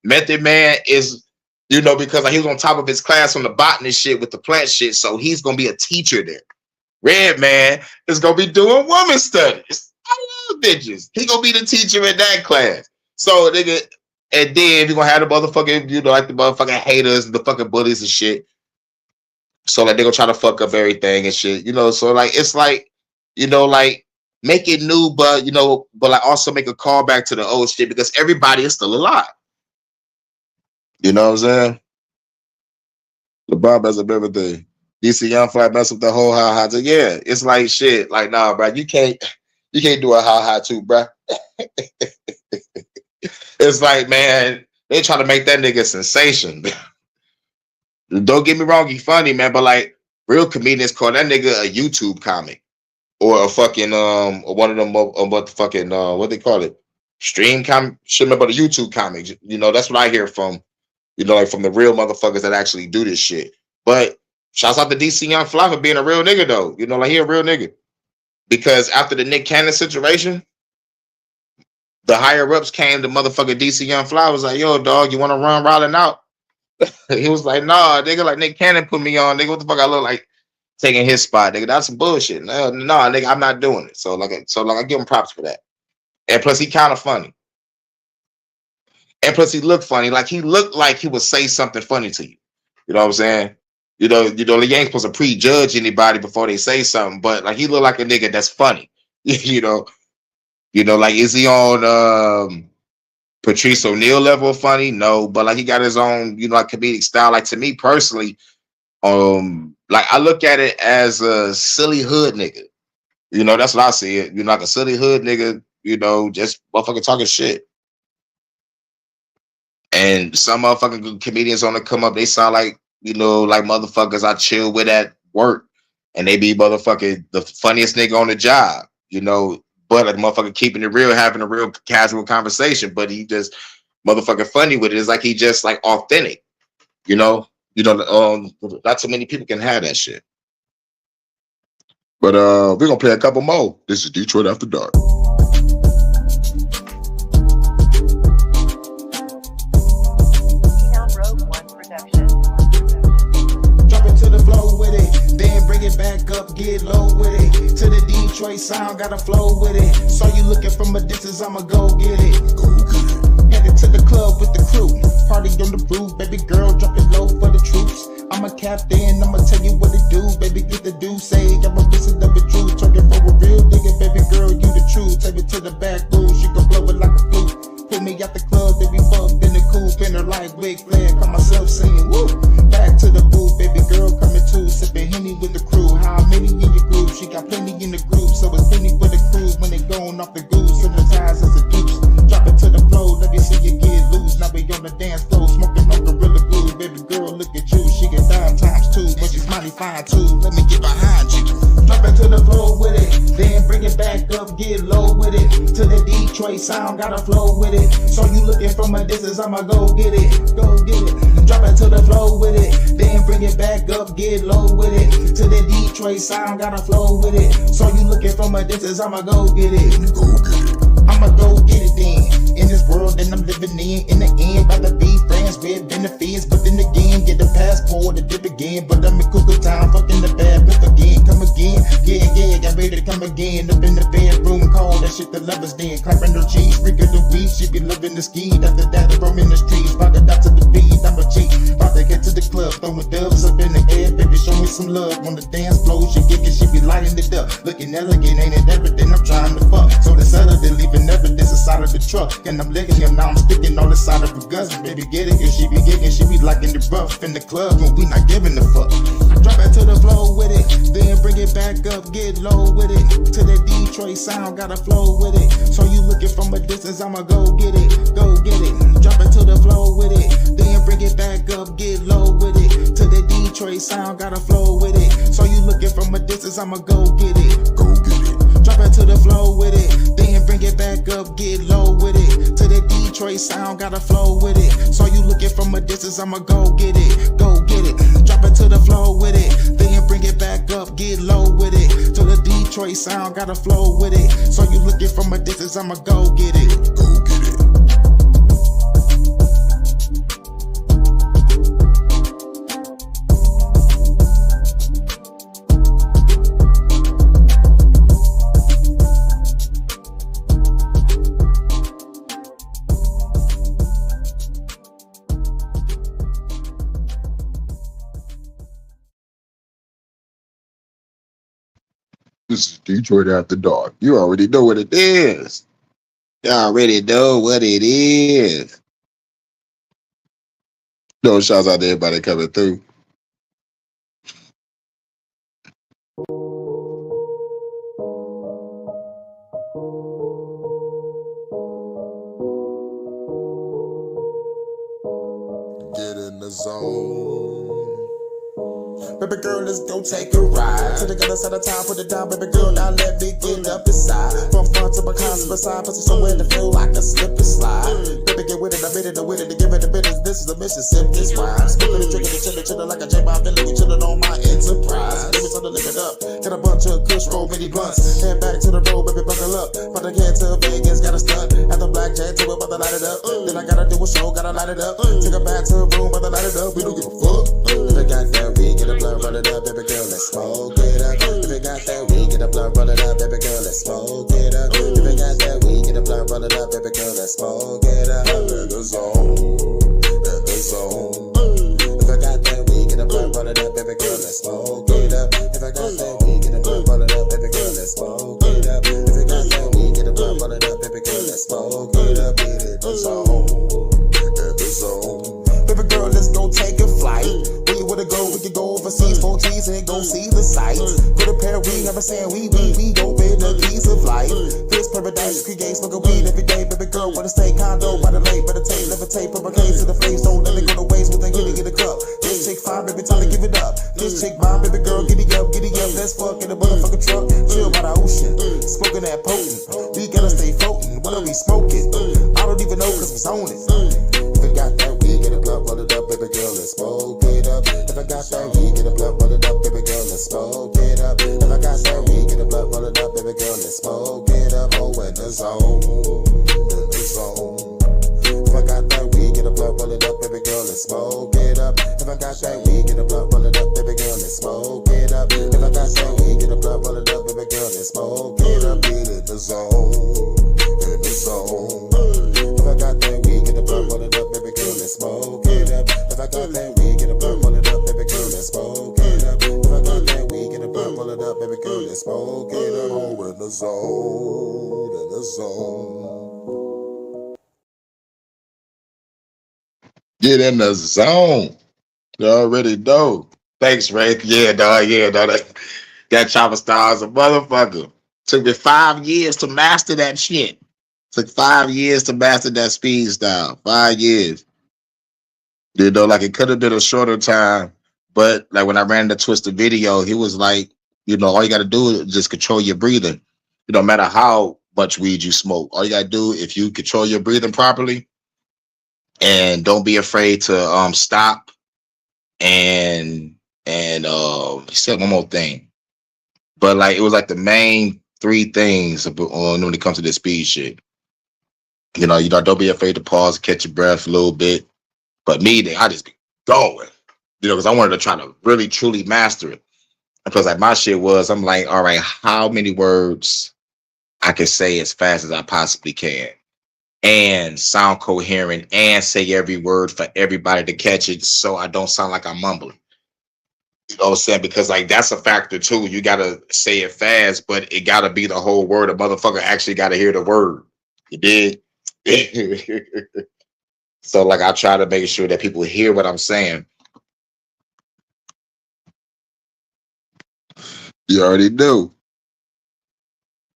Method Man is, because like, he was on top of his class on the botany shit with the plant shit, so he's gonna be a teacher there. Redman is gonna be doing woman studies. I love bitches. He gonna be the teacher in that class. So nigga, and then you're gonna have the motherfucking, like the motherfucking haters and the fucking bullies and shit. So like they gonna try to fuck up everything and shit. So like it's like, like make it new, but but like also make a call back to the old shit because everybody is still alive. You know what I'm saying? LeBron has a everything. DC Young Fly mess up the whole How High 2. Yeah, it's like shit. Like, nah, bro, you can't do a How High 2, bro. It's like, man, they try to make that nigga a sensation. Don't get me wrong, he funny, man, but like real comedians call that nigga a YouTube comic or a fucking or one of them what the fucking what they call it, stream comic. Shit about a YouTube comic. That's what I hear from. Like from the real motherfuckers that actually do this shit. But shouts out to DC Young Fly for being a real nigga though. Like he a real nigga. Because after the Nick Cannon situation, the higher ups came to motherfucking DC Young Fly was like, yo, dog, you want to run Rolling Out? He was like, nah, nigga, like Nick Cannon put me on, nigga. What the fuck I look like taking his spot, nigga? That's some bullshit. No, nigga, I'm not doing it. So I give him props for that. And plus he kind of funny. And plus he looked funny. Like he looked like he would say something funny to you. You know what I'm saying? You know, you ain't supposed to prejudge anybody before they say something, but like he looked like a nigga that's funny. You know, like is he on Patrice O'Neal level of funny? No, but like he got his own, like comedic style. Like to me personally, like I look at it as a silly hood nigga. That's what I see it. Like a silly hood nigga, just motherfucking talking shit. And some motherfucking comedians on the come up, they sound like, like motherfuckers I chill with at work. And they be motherfucking the funniest nigga on the job, but like motherfucker keeping it real, having a real casual conversation, but he just motherfucking funny with it. It's like he just like authentic, not too many people can have that shit. But we're gonna play a couple more. This is Detroit After Dark. Back up, get low with it. To the Detroit sound, gotta flow with it. Saw you looking from a distance, I'ma go get it. Headed to the club with the crew. Party on the roof, baby girl, drop it low for the troops. I'm a captain, I'ma tell you what to do. Baby, get the do say, I'm a visit of a truth. Talking for a real nigga, baby girl, you the truth. Take me to the back room, she can blow it like a flute. Put me at the club, baby, fucked in the coupe. In her like wig flag, call myself singing, woo. Back to the booth, baby girl, coming too. Sipping Henny with the crew. How many in your group? She got plenty in the group, so it's plenty for the crew. When they going off the goose, synthesize and seduce. Drop it to the flow, let me see you get loose. Now we on the dance floor, smoking on Gorilla Glue. Baby girl, look at you, she get dime times two, but she's mighty fine too. Let me get behind you. Drop it to the floor with it, then bring it back up, get low with it. To the Detroit sound, gotta flow with it. So you looking from a distance, I'ma go get it, go get it. Drop it to the floor with it, then bring it back up, get low with it. To the Detroit sound, gotta flow with it. So you looking from a distance, I'ma go get it, go get it. I'ma go get it then. In this world that I'm living in the end, about to be friends with benefits. But then again, get a passport to dip again. But I'm in Cougar Town, fucking the bad pip again. Come again, yeah, got ready to come again. Up in the bedroom, call that shit the lovers den. Clapping her cheeks, freaking the weed, she be loving the ski. After that, I'm in the streets, rock it out to the beat. I'm a cheat, about to get to the club, throwing doves up in the air. Baby, show me some love on the dance floor. She gigging, she be lighting it up, looking elegant, ain't it everything I'm trying to fuck. So they settled it, leaving evidence inside of the truck. And I'm licking him, now I'm sticking on the side of her guts. Baby, get it, if she be gigging, she be liking the rough in the club when we not giving a fuck. Drop it to the floor with it, then bring it back up, get low with it. To the Detroit sound, gotta flow with it. So you looking from a distance, I'ma go get it, go get it. Drop it to the floor with it, then bring it back up, get low with it. To the Detroit sound, gotta flow with it. So you looking from a distance, I'ma go get it, go get it. Drop it to the floor with it, then bring it back up, get low with it. To the Detroit sound, gotta flow with it. So you looking from a distance, I'ma go get it, go get it. Drop it to the floor with it, then bring it back up, get low with it. To the Detroit sound, gotta flow with it. So you looking from a distance, I'ma go get it, go get it. This is Detroit After Dark. You already know what it is. You already know what it is. No, shouts out to everybody coming through. Get in the zone. Baby girl, let's go take a ride to the other side of town, put it down, baby girl, now let me get up inside. From front to behind, to the side, put it somewhere to feel like a slip and slide. Baby, get with it, I made it, with it, to give it a bit. This is the Mississippi rhyme. Smoking and drinking and chillin' like a J-Bob, feeling we chillin' on my enterprise. Give me something to live it up, get a bunch of kush, roll many blunts. Head back to the road, baby, buckle up. But I can't tell Vegas, gotta stunt. At the blackjack, to it, but I light it up. Then I gotta do a show, gotta light it up. Take her back to the room, but I light it up. We don't give a fuck. If I got that weed, get a blunt, run it up, baby girl, let's smoke it up. If I got that weed, get a blunt, roll it up, baby girl, let's smoke it up. If I got that weed, get a blunt, roll it up, baby girl, let's smoke it up. In the zone. be the sight. Put a pair of we, I'm saying we open the keys of life. This paradise creates smoke weed every day. Baby girl wanna stay condo by the lake, meditate, levitate, put my case to the face. Don't let it go to waste with the hitting in the cup. This chick fine, baby, time to give it up. This chick mine, baby girl, giddy up, let's fuck in the motherfucking truck. Chill by the ocean, smoking that potent. We gotta stay floating, what are we smoking? I don't even know cause we own it. If I got that weed, get a blunt, roll it up, baby girl, let's smoke it up. If I got that weed, get a blunt, roll it up, baby girl, let's smoke it up. If I got that weed, get a blunt, roll it up, baby girl, let's smoke it up. Oh, in the zone, in the zone. If I got that weed, get a blunt, roll it up, baby girl, let's smoke it up. If I got that weed, get a blunt, roll it up, baby girl, let's smoke it up. If I got that weed, get a blunt, roll it up, baby girl, let's smoke it up. Be in the zone, in the zone. If I got that weed, get a blunt, roll it up, baby girl, let's smoke it up. If I got that weed, get a blunt, roll it up, baby girl, let's smoke it up. If I got that weed, get a blunt, roll it up, baby girl, let's smoke it up. Oh, in the zone, in the zone. Get in the zone. You already know. Thanks, Ray. Yeah, dog. Yeah, dog. That chopper star is a motherfucker. Took me 5 years to master that shit. Took 5 years to master that speed style. 5 years. You know, like it could have been a shorter time, but like when I ran the Twister video, he was like, you know, all you got to do is just control your breathing. It don't matter how much weed you smoke. All you got to do, if you control your breathing properly and don't be afraid to stop. And he said one more thing, but like it was like the main 3 things when it comes to this speed shit. You know, don't be afraid to pause, catch your breath a little bit. But me, I just be going, you know, because I wanted to try to really truly master it. Because like my shit was, I'm like, all right, how many words I can say as fast as I possibly can and sound coherent and say every word for everybody to catch it so I don't sound like I'm mumbling. You know what I'm saying? Because like that's a factor too. You gotta say it fast, but it gotta be the whole word. A motherfucker actually gotta hear the word. You did? So like I try to make sure that people hear what I'm saying. You already do.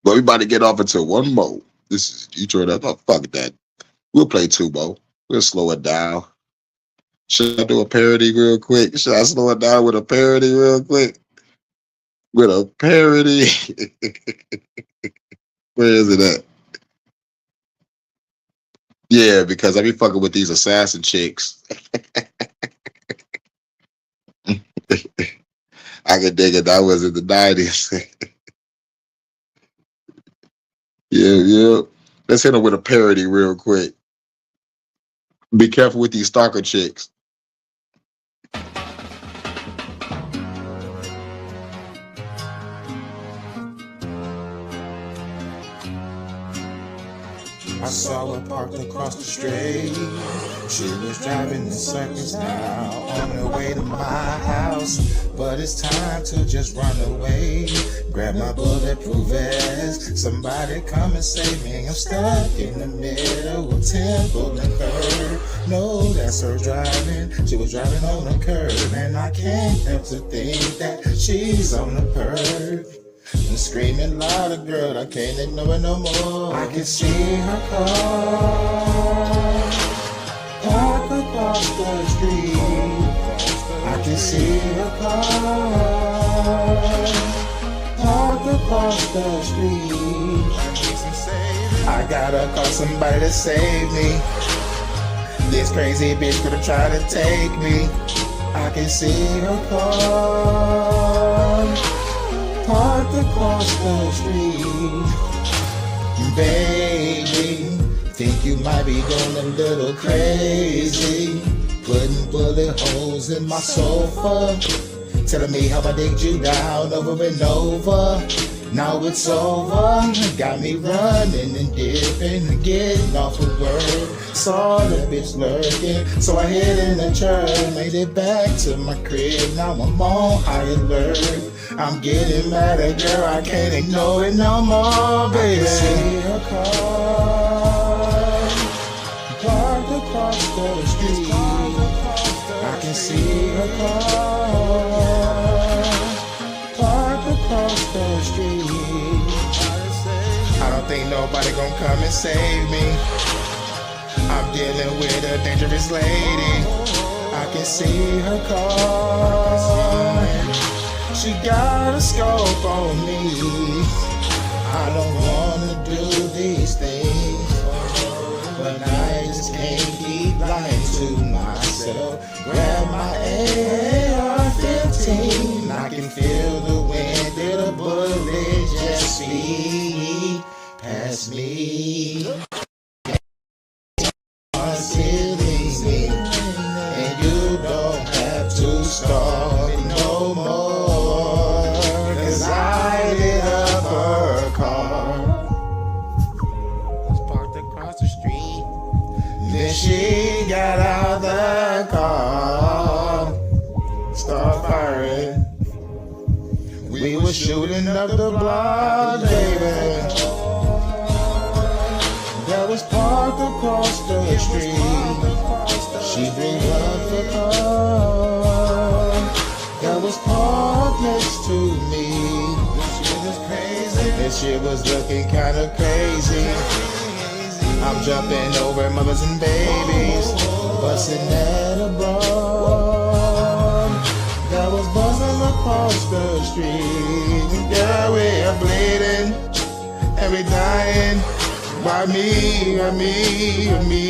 But we about to get off into one more. This is Detroit. Oh, fuck that. We'll play 2 more. We'll slow it down. Should I do a parody real quick? Should I slow it down with a parody real quick? With a parody. Where is it at? Yeah, because I be fucking with these assassin chicks. I could dig it. That was in the 90s. Yeah. Let's hit them with a parody real quick. Be careful with these stalker chicks. I saw her parked across the street. She was driving in circles now on her way to my house. But it's time to just run away. Grab my bulletproof vest. Somebody come and save me. I'm stuck in the middle of Temple and Third. No, that's her driving. She was driving on the curb. And I can't help to think that she's on the perp. I'm screaming louder, girl, I can't ignore it no more. I can see her car park across the street. I can see her car park across the street. I gotta call somebody to save me. This crazy bitch gonna try to take me. I can see her car parked across the street. Baby, think you might be going a little crazy, putting bullet holes in my sofa, telling me how I digged you down over and over. Now it's over, got me running and dipping and getting off of work. Saw the bitch lurking, so I hid in the church, made it back to my crib. Now I'm on high alert. I'm getting mad at girl, I can't ignore it no more, baby. I can see her car parked across the street. I can see her car nobody gonna come and save me. I'm dealing with a dangerous lady. I can see her car. She got a scope on me. I don't wanna do these things, but I just can't keep lying to myself. Grab my AR-15. I can feel the wind of the bullet just speed past me. Killing me, and you don't have to stop me no more, 'cause I lit up her car. Was parked across the street. Then she got out the car, start firing. We were shooting up the block, baby, that was parked across the street. She drove up the car that was parked next to me. This shit was looking kinda crazy. I'm jumping over mothers and babies, busting at a broad that was buzzing across the street. Yeah, we are bleeding and we dying. By me, by me, by me.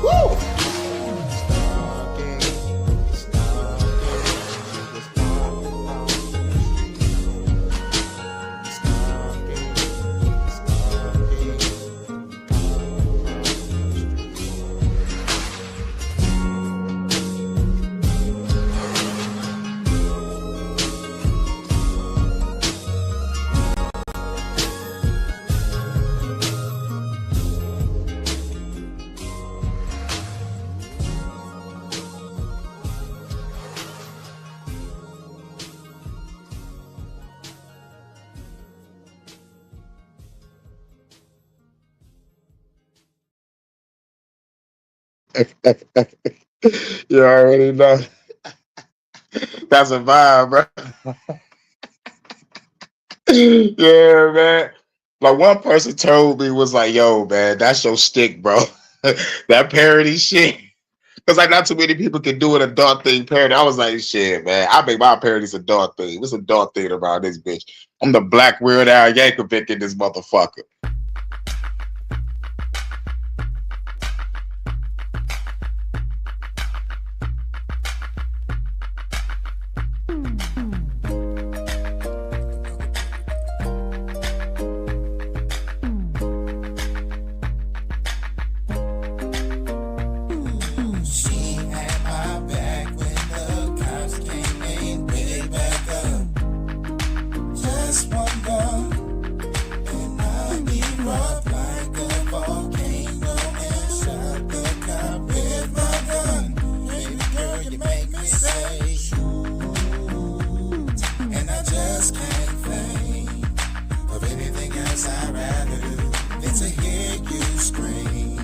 Woo! Stalking, You already know. That's a vibe, bro. Yeah, man. Like one person told me was like, "Yo, man, that's your stick, bro." That parody shit. Because like not too many people can do an adult thing parody. I was like, shit, man. I make my parodies adult thing. What's adult thing about this bitch? I'm the Black Weird Al Yankovic in this motherfucker. She had my back when the cops came and picked it back up. Just one gun, and I erupt like a volcano and shot the cop with my gun. Baby girl, you make me say shoot, and I just can't think of anything else I'd rather do than to hear you scream,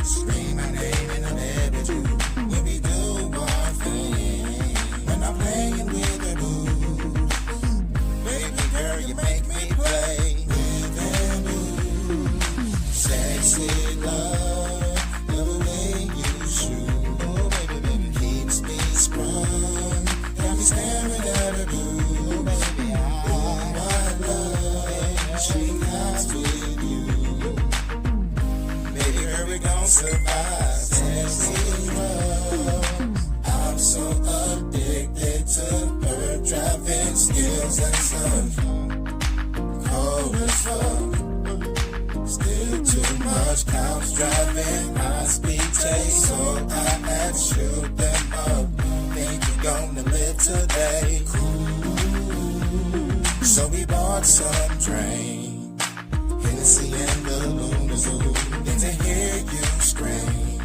scream my name in the bedroom. When we do our thing, when I'm playing with the booze, baby girl, you make me play with them booze. Sexy love, love the way you shoot. Oh baby, baby, keeps me sprung. Got me staring at her boo. Baby, my love, she comes with you. Baby girl, we gon' survive. Sexy love, I'm so addicted to her driving skills and stuff. Cold as fuck, still too much cops driving high speed chase. So I had to shoot them up. Think you gonna live today? Cool. So we bought some drink, Hennessy and the Luna Zoo. Then to hear you scream,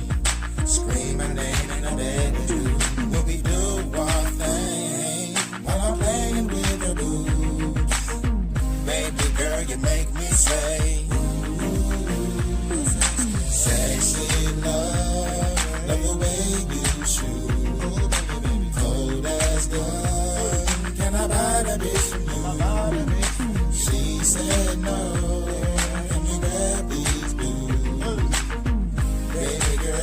scream my name in the bedroom. When we do our thing, while I'm playing with the booze. Baby girl, you make me say, ooh, sexy love, love the way you shoot. Cold as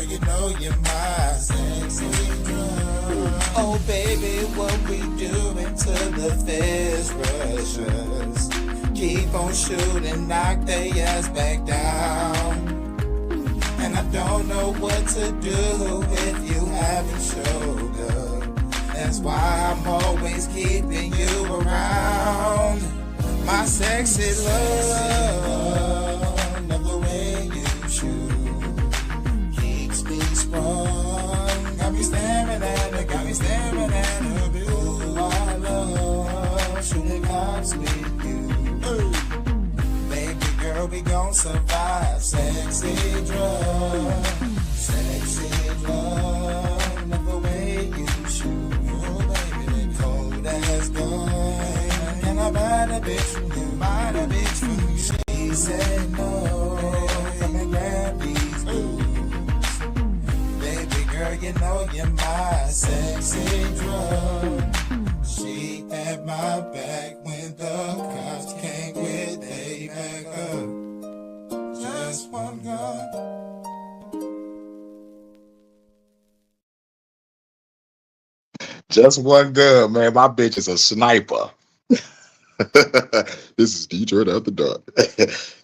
you know you're my sexy drug. Oh baby, what we doing till the fizz rushes? Keep on shooting, knock their ass back down. And I don't know what to do if you haven't showed up. That's why I'm always keeping you around. My sexy love, love the way you shoot, keeps me sprung. Got me staring at her, got me staring at her blue. My love, shooting cops with you. Baby girl, we gon' survive. Sexy drug, sexy drug, love the way you shoot. Oh baby, the cold ass gun. And I buy the bitch from you, buy the bitch from you. She said no, come and grab these boots. Baby girl, you know you're my sexy drug. She had my back when the cops came with a back up. Just one gun. Just one gun, man. My bitch is a sniper. This is Detroit After Dark.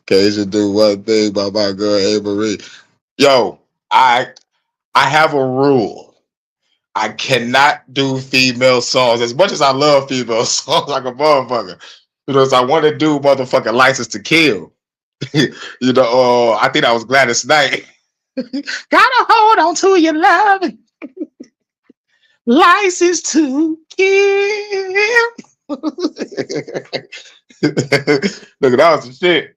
Can't you do one thing by my girl Avery? Yo, I have a rule. I cannot do female songs as much as I love female songs like a motherfucker. Because I want to do motherfucking License to Kill. You know, I think that was Gladys Knight. Gotta hold on to your love. License to Kill. Look, that was the shit.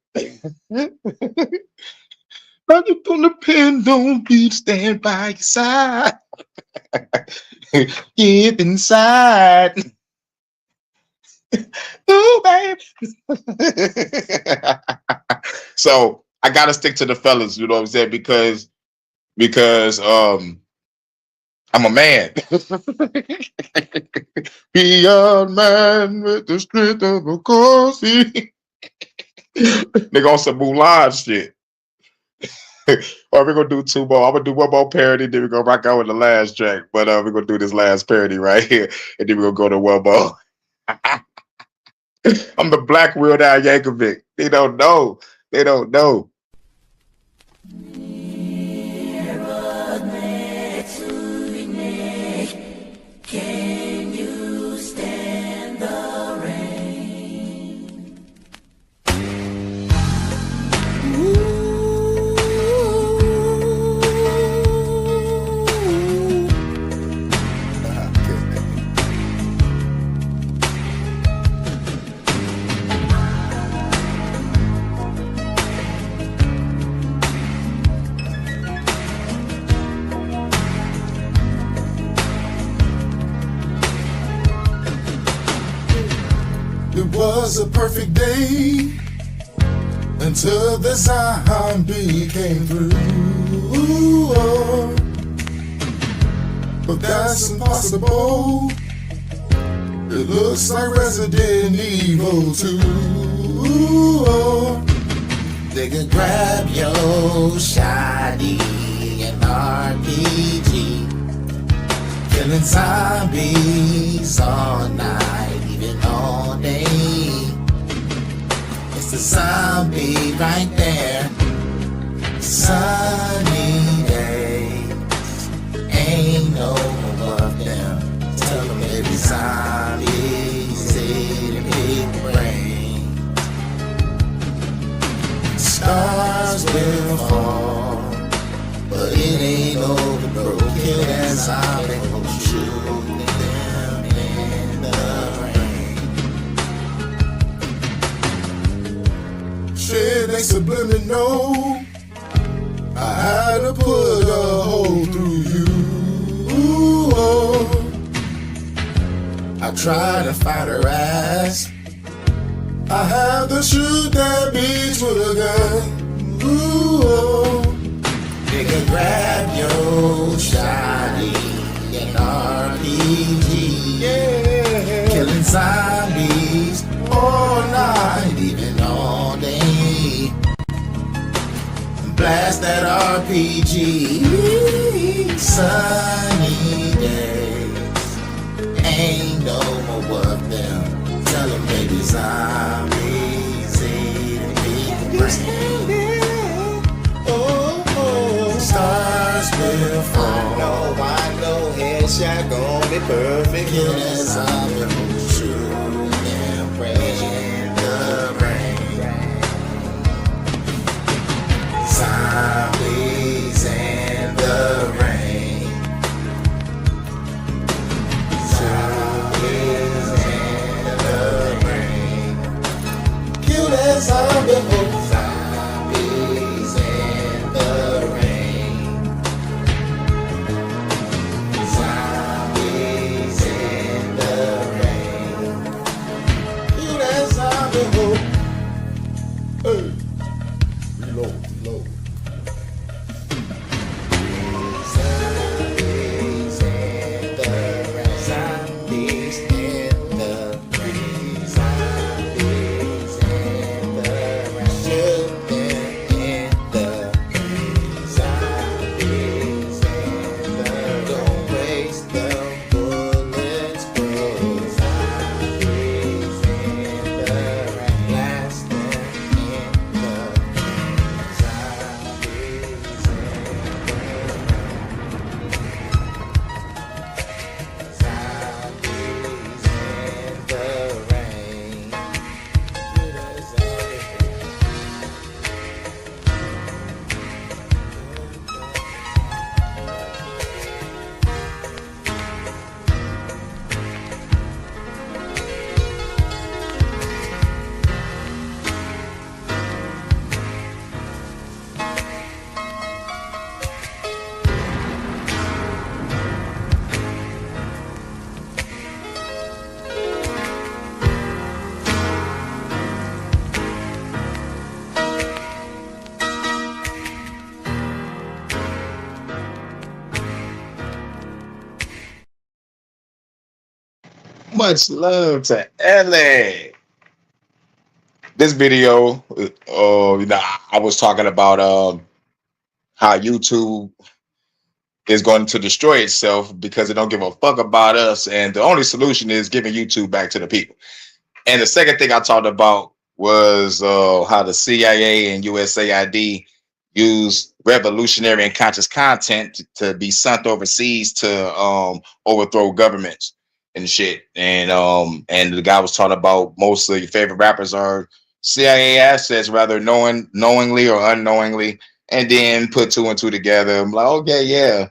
I'm gonna depend on me to stand by your side. Get inside. Ooh, baby. So I gotta stick to the fellas, you know what I'm saying? Because I'm a man. Be a man with the strength of a corsi. Nigga on some Mulan shit. Or we're gonna do two more. I'm gonna do one more parody, then we're gonna rock out with the last track. But we're gonna do this last parody right here, and then we're gonna go to one more. I'm the Black Weird Al Yankovic. They don't know. They don't know. Can you stand the rain? It was a perfect day until the zombie came through. But that's impossible. It looks like Resident Evil 2. They could grab your shotty and RPG, killing zombies all night, even all day. It's the zombie right there. Sunny days, ain't no of them. Tell them every zombie's eating big brain. Stars will fall, but it ain't over, bro. Kill that zombie, shooting them in the rain. Shit ain't subliminal. I had to put a hole through you. I tried to find her ass. I had to shoot that bitch with a gun. Nigga, grab your shotty and RPG. Yeah. Killing zombies all night, even all day. Blast that PG. Sunny days. Ain't no more work them. Tell them baby zombies eating people. Stars will fall. I know headshot gon' be perfect. Yes, I'm true and pray in the rain. Zombies in the rain. Zombies in the rain. Kill that zombie. Zombies in the rain. Zombies in the rain. Kill that zombie. Hey. Reload. Zombies in the rain. Zombies in the rain. Zombies in the rain. Shoot them in the rain. Zombies in the rain. Don't waste the bullets, bro. Zombies in the rain. Blast them in the rain. Zombies in the rain. Much love to Ellie. This video, I was talking about how YouTube is going to destroy itself because it don't give a fuck about us, and the only solution is giving YouTube back to the people. And the second thing I talked about was how the CIA and USAID use revolutionary and conscious content to be sent overseas to overthrow governments and shit. And the guy was talking about most of your favorite rappers are CIA assets, rather knowingly or unknowingly, and then put two and two together. I'm like, okay, yeah,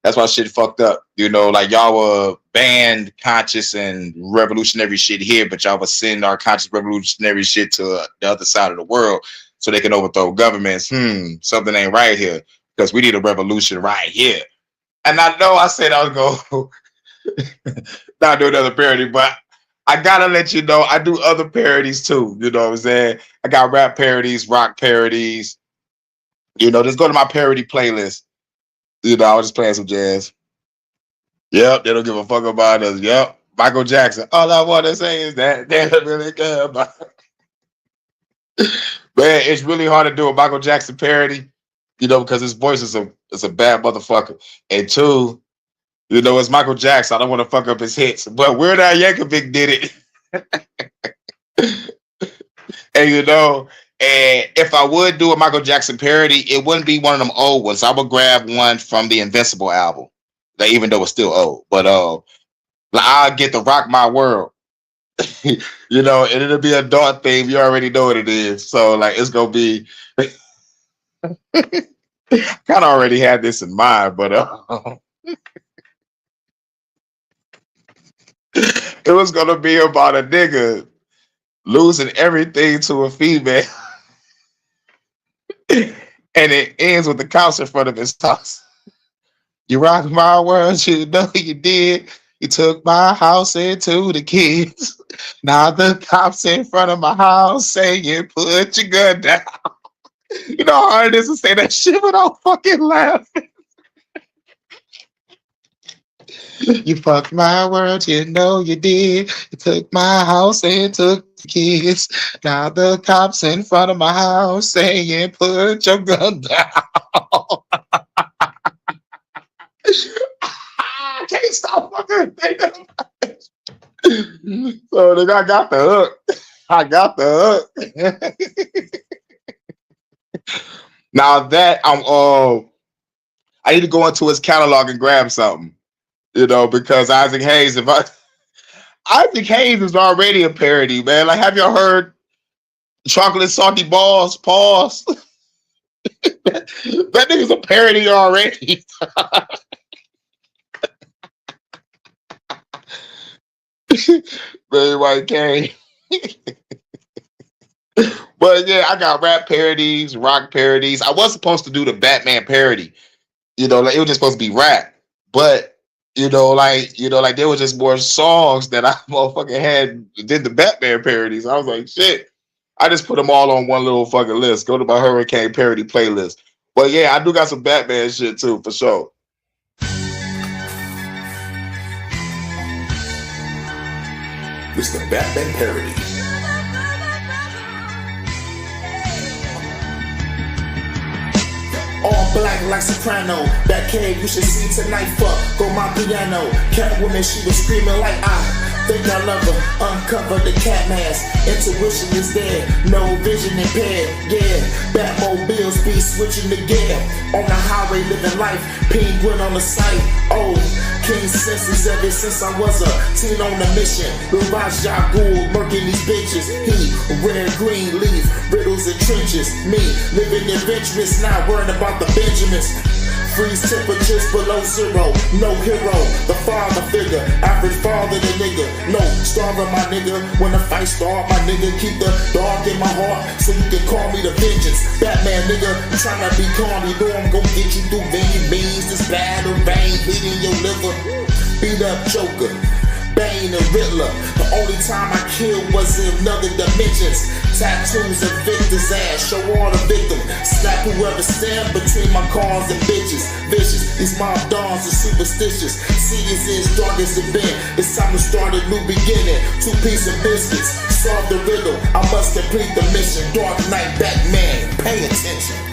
that's why shit fucked up. Like y'all were banned conscious and revolutionary shit here, but y'all was sending our conscious revolutionary shit to the other side of the world so they can overthrow governments. Something ain't right here because we need a revolution right here. And I know I said I was going not do another parody, but I gotta let you know I do other parodies too. You know what I'm saying? I got rap parodies, rock parodies. Just go to my parody playlist. I was just playing some jazz. Yep, they don't give a fuck about us. Yep, Michael Jackson. All I want to say is that they don't really care about it. Man, it's really hard to do a Michael Jackson parody, because his voice is a bad motherfucker. And two, it's Michael Jackson. I don't want to fuck up his hits. But Weird Al Yankovic did it. And and if I would do a Michael Jackson parody, it wouldn't be one of them old ones. I would grab one from the Invincible album, even though it's still old. But I'll get to Rock My World. And it'll be a dark theme. You already know what it is. So it's gonna be kind of already had this in mind, but it was gonna be about a nigga losing everything to a female. And it ends with the cops in front of his house. You rocked my world, you know you did. You took my house and two the kids. Now the cops in front of my house saying, put your gun down. You know how hard it is to say that shit without fucking laughing. You fucked my world, you know you did. You took my house and took the kids. Now the cops in front of my house saying, put your gun down. Stop fucking thinking about it. So nigga, I got the hook. I got the hook. Now that I need to go into his catalog and grab something, because Isaac Hayes, Isaac Hayes is already a parody, man. Like, have y'all heard Chocolate Salty Balls? Pause. That nigga's a parody already. Very white K. But yeah, I got rap parodies, rock parodies. I was supposed to do the Batman parody. Like it was just supposed to be rap. But like there was just more songs that I motherfucking did the Batman parodies. I was like, shit. I just put them all on one little fucking list. Go to my Hurricane parody playlist. But yeah, I do got some Batman shit too, for sure. It's the Batman parody. All black like soprano. That cave you should see tonight. Fuck, go my piano. Catwoman, she was screaming like I think I love her. Uncover the cat mask. Intuition is there. No vision impaired. Yeah, Batmobiles be switching the gear. On the highway living life. Penguin on the site. Oh, king senses ever since I was a teen on a mission. Lil Raja Ghul murking these bitches. He, rare green leaf, riddles and trenches. Me, living adventurous, not worrying about the Benjamins. Freeze temperatures below zero, no hero. The father figure, average father the nigga. No, starving my nigga. When the fight start, my nigga, keep the dog in my heart so you can call me the vengeance. Batman nigga, I'm trying to be calm. You know I'm gonna get you through many means. This battle rain hitting your liver. Beat up Joker, Bane and Riddler. The only time I killed was in another dimensions. Tattoos of Victor's ass, show all the victim. Slap whoever stand between my cars and bitches. Vicious, these mob dons are superstitious. See is as dark as it been. It's time to start a new beginning. 2 pieces of biscuits, solve the riddle. I must complete the mission. Dark Knight Batman, pay attention.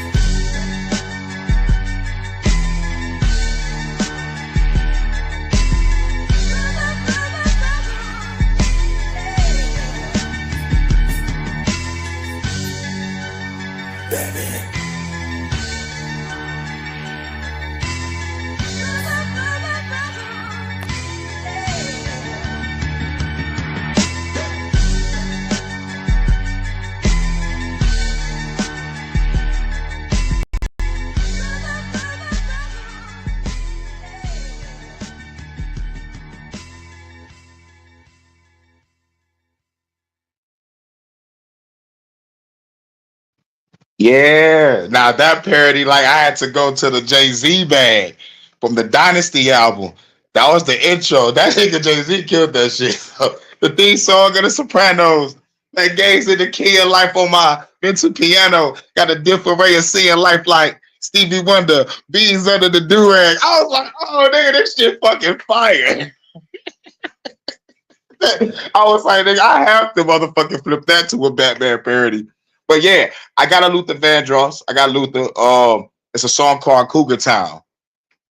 Yeah, now that parody, like I had to go to the Jay-Z bag from the Dynasty album. That was the intro. That nigga Jay-Z killed that shit. The theme song of The Sopranos, that gaze in the key of life on my mental piano, got a different way of seeing life like Stevie Wonder, bees under the do-rag. I was like, oh nigga, this shit fucking fire. I was like, nigga, I have to motherfucking flip that to a Batman parody. But yeah, I got a Luther Vandross. I got Luther. It's a song called Cougar Town.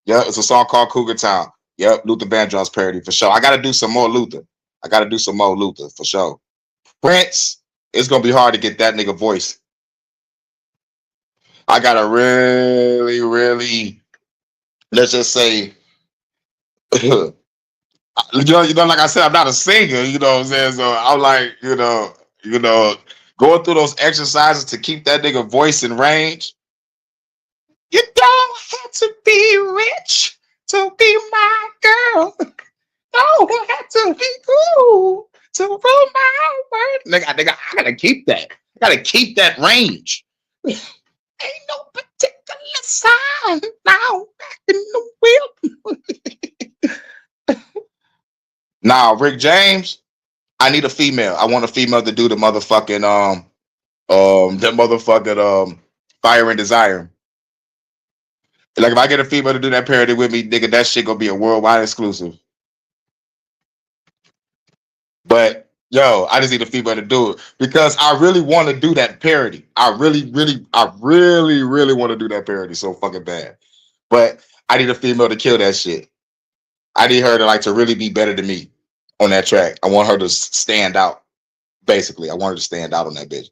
Yeah, it's a song called Cougar Town. Yep, Luther Vandross parody for sure. I got to do some more Luther. For sure. Prince, it's gonna be hard to get that nigga voice. I gotta really, let's just say, you know, like I said, I'm not a singer. You know what I'm saying? So I'm like, you know. Going through those exercises to keep that nigga voice in range. You don't have to be rich to be my girl. Don't have to be cool to rule my world. Nigga, I gotta keep that. I gotta keep that range. Ain't no particular sign now back in the wheel. Now, Rick James, I need a female. I want a female to do the motherfucking Fire and Desire. Like if I get a female to do that parody with me, nigga, that shit gonna be a worldwide exclusive. But yo, I just need a female to do it because I really want to do that parody. I really want to do that parody so fucking bad. But I need a female to kill that shit. I need her to like to really be better than me on that track. I want her to stand out. Basically, I want her to stand out on that bitch.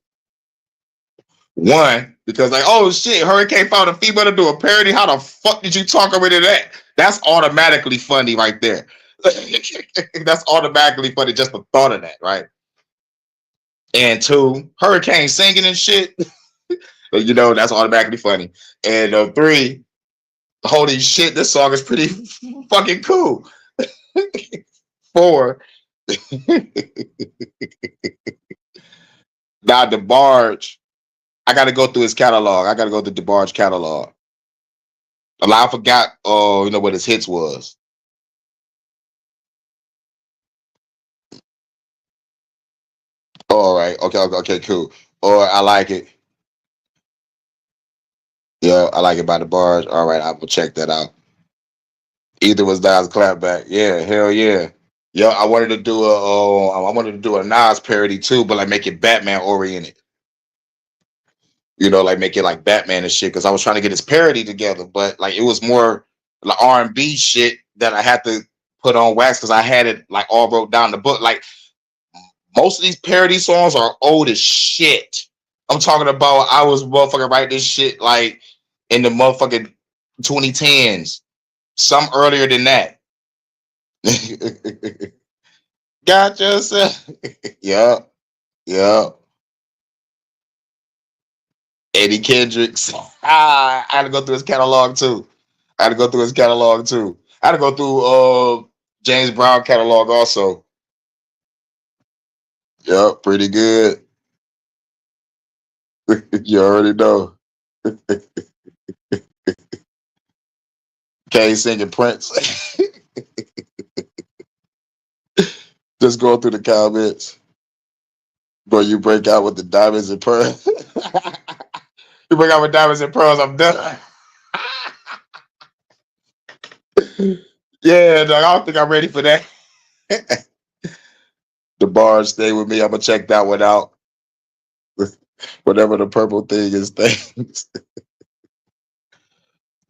One, because like, oh shit, Hurricane found a female to do a parody. How the fuck did you talk her into that? That's automatically funny right there. That's automatically funny, just the thought of that, right? And two, Hurricane singing and shit. You know, that's automatically funny. And three, holy shit, this song is pretty fucking cool. 4, now DeBarge, I got to go through his catalog. I got to go through DeBarge catalog. I forgot, you know, what his hits was. All right, okay, cool. Or I like it. Yeah, I like it by DeBarge. All right, I will check that out. Either was Nas Clapback. Yeah, hell yeah. Yo, I wanted to do a Nas parody too, but like make it Batman oriented. You know, like make it like Batman and shit. Because I was trying to get his parody together, but like it was more like R&B shit that I had to put on wax because I had it like all wrote down in the book. Like most of these parody songs are old as shit. I'm talking about I was motherfucking writing this shit like in the motherfucking 2010s. Some earlier than that. Got yourself. Yeah. Eddie Kendricks. I had to go through his catalog too. I had to go through James Brown catalog also. Yep, pretty good. You already know. Kane singing Prince. Just going through the comments. Bro, you break out with the diamonds and pearls. You break out with diamonds and pearls, I'm done. Yeah, dog, I don't think I'm ready for that. The bars stay with me. I'm gonna check that one out. Whatever the purple thing is, things.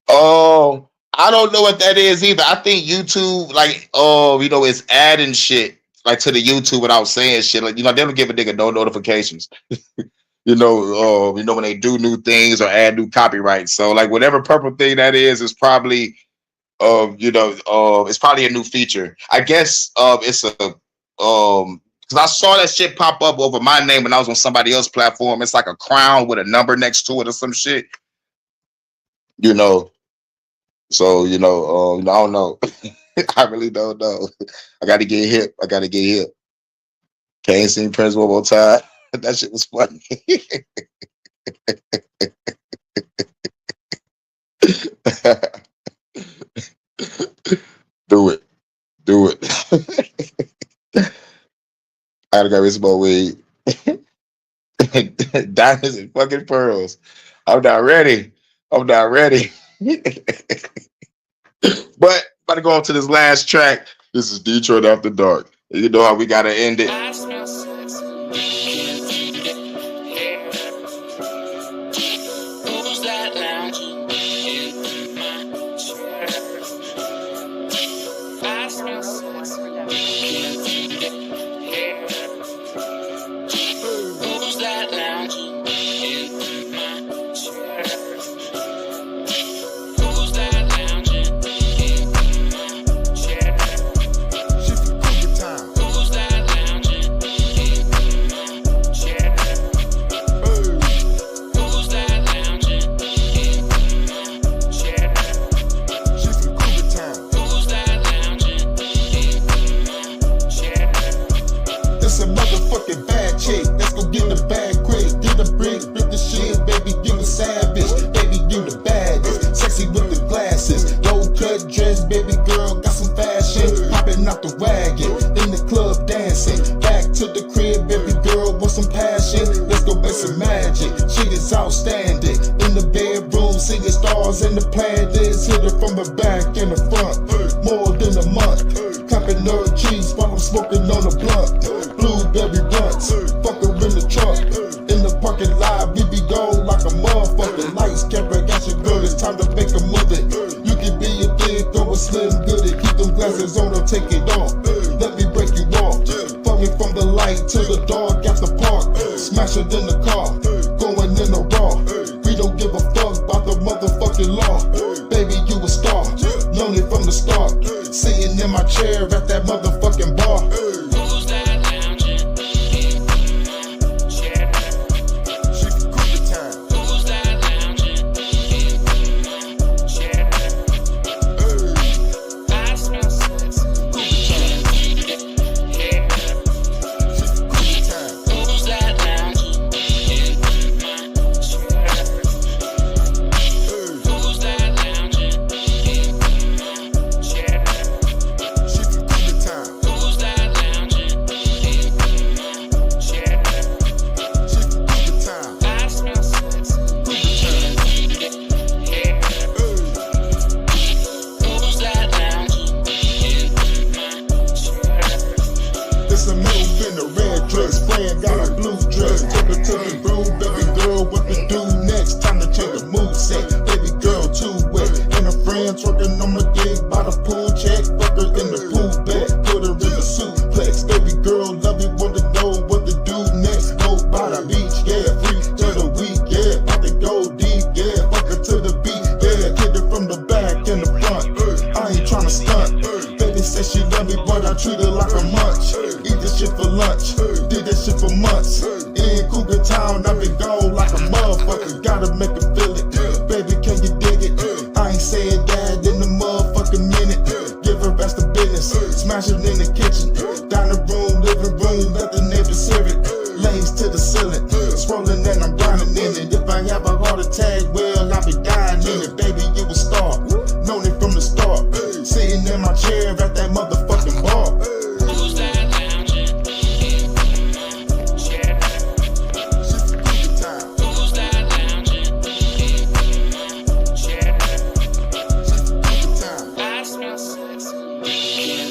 Oh, I don't know what that is either. I think YouTube, like, you know, is adding shit like to the YouTube without saying shit. Like, you know, they don't give a nigga no notifications. You know, when they do new things or add new copyrights. So, like, whatever purple thing that is probably, you know, it's probably a new feature. I guess it's a because I saw that shit pop up over my name when I was on somebody else's platform. It's like a crown with a number next to it or some shit. You know. So, you know, I don't know. I really don't know. I got to get hip. Can't sing Prince one more time. That shit was funny. Do it. I gotta go get some more weed. Diamonds and fucking pearls. I'm not ready. But about to go on to this last track. This is Detroit After Dark. You know how we gotta end it. Time to make a movie. You can be a big, throw a slim goodie, keep them passes on, take it off. Let me break you off. Fucking from the light to the dark at the park. Smash it in the car, going in the raw. We don't give a fuck about the motherfucking law. Baby, you a star, known it from the start. Sitting in my chair at that motherfucking bar. Who's that lounging in my chair? She from Cougar Town. Who's that lounging in my chair? I smell sex. Yeah. She from Cougar Town. Who's that lounging in my chair? Who's that lounging in my chair? She from Cougar Town. Who's that lounging in my chair? She from Cougar Town. I smell sex. Yeah. Who's that lounging in my chair? It's a move in a red dress, playing got a blue dress. Took her to the room, baby girl, what to do next? Time to change the mood set, baby girl too wet. And her friends working on the gig by the pool check. Fuck her in the pool bed, put her in the suplex. Baby girl, love you, want to know what to do next. Go by the beach, yeah, free to the week, yeah. About to go deep, yeah, fuck her to the beat, yeah. Hit it from the back and the front. I ain't tryna stunt. Baby said she love me, but I treat her like a munch. Eat this shit for lunch, did that shit for months. In Cougar Town, I've been gone like a motherfucker. Gotta make her feel it, baby, can you dig it? I ain't saying that in the motherfucking minute. Give her rest of business, smash it in the kitchen. Down the room, living room, let the neighbors hear it. Lanes to the ceiling, scrolling and I'm grinding in it. If I have a heart attack, well, I'll be dying in it. Baby, you a star, known it from the start. Sitting in my chair at that motherfucking bar. Who's that lounging in my chair? She from Cougar Town. Who's that lounging in my chair? She from Cougar Town. I smell sex. Yeah.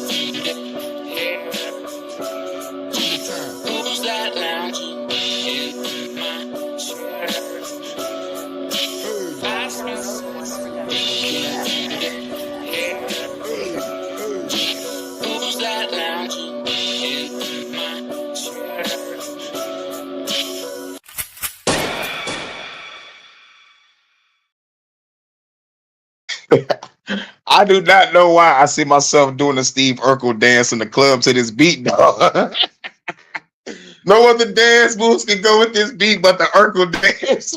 Cougar Town. Who's that lounging in my chair? I smell sex. Yeah. Who's that lounging in my chair? I do not know why I see myself doing a Steve Urkel dance in the club to this beat, dog. No other dance moves can go with this beat but the Urkel dance.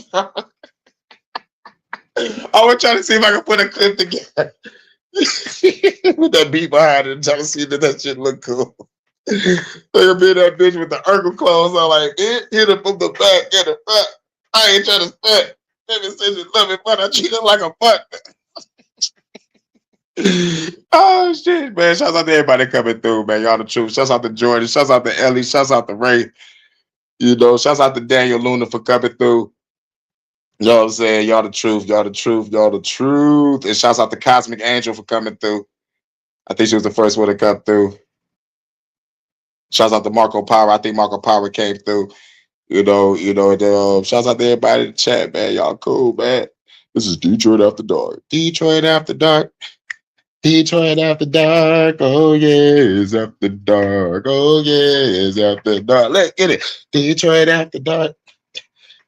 I was trying to see if I could put a clip together with that beat behind it and trying to see that shit look cool. They'll be that bitch with the Urkel clothes. I'm like, hit him from the back, get it back. I ain't trying to stunt. Baby said you love it, but I treat it like a butt. Oh shit, man. Shouts out to everybody coming through, man. Y'all the truth. Shouts out to Jordan. Shouts out to Ellie. Shouts out to Ray. You know, shouts out to Daniel Luna for coming through. You know what I'm saying? Y'all the truth. Y'all the truth. Y'all the truth. And shouts out to Cosmic Angel for coming through. I think she was the first one to come through. Shouts out to Marco Power. I think Marco Power came through. You know, shouts out to everybody in the chat, man. Y'all cool, man. This is Detroit After Dark. Detroit After Dark. Detroit After Dark. Oh yeah, it's after dark. Oh yeah, it's after dark. Let's get it. Detroit After Dark.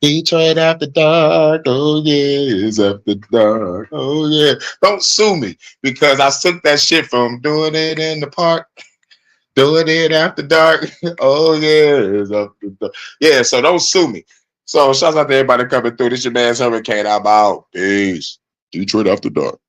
Detroit After Dark. Oh yeah, it's after dark. Oh yeah. Don't sue me because I took that shit from doing it in the park. Doing it after dark. Oh yeah, it's after dark. Yeah, so don't sue me. So shouts out to everybody coming through. This your man's Hurricane. I'm out. Peace. Detroit After Dark.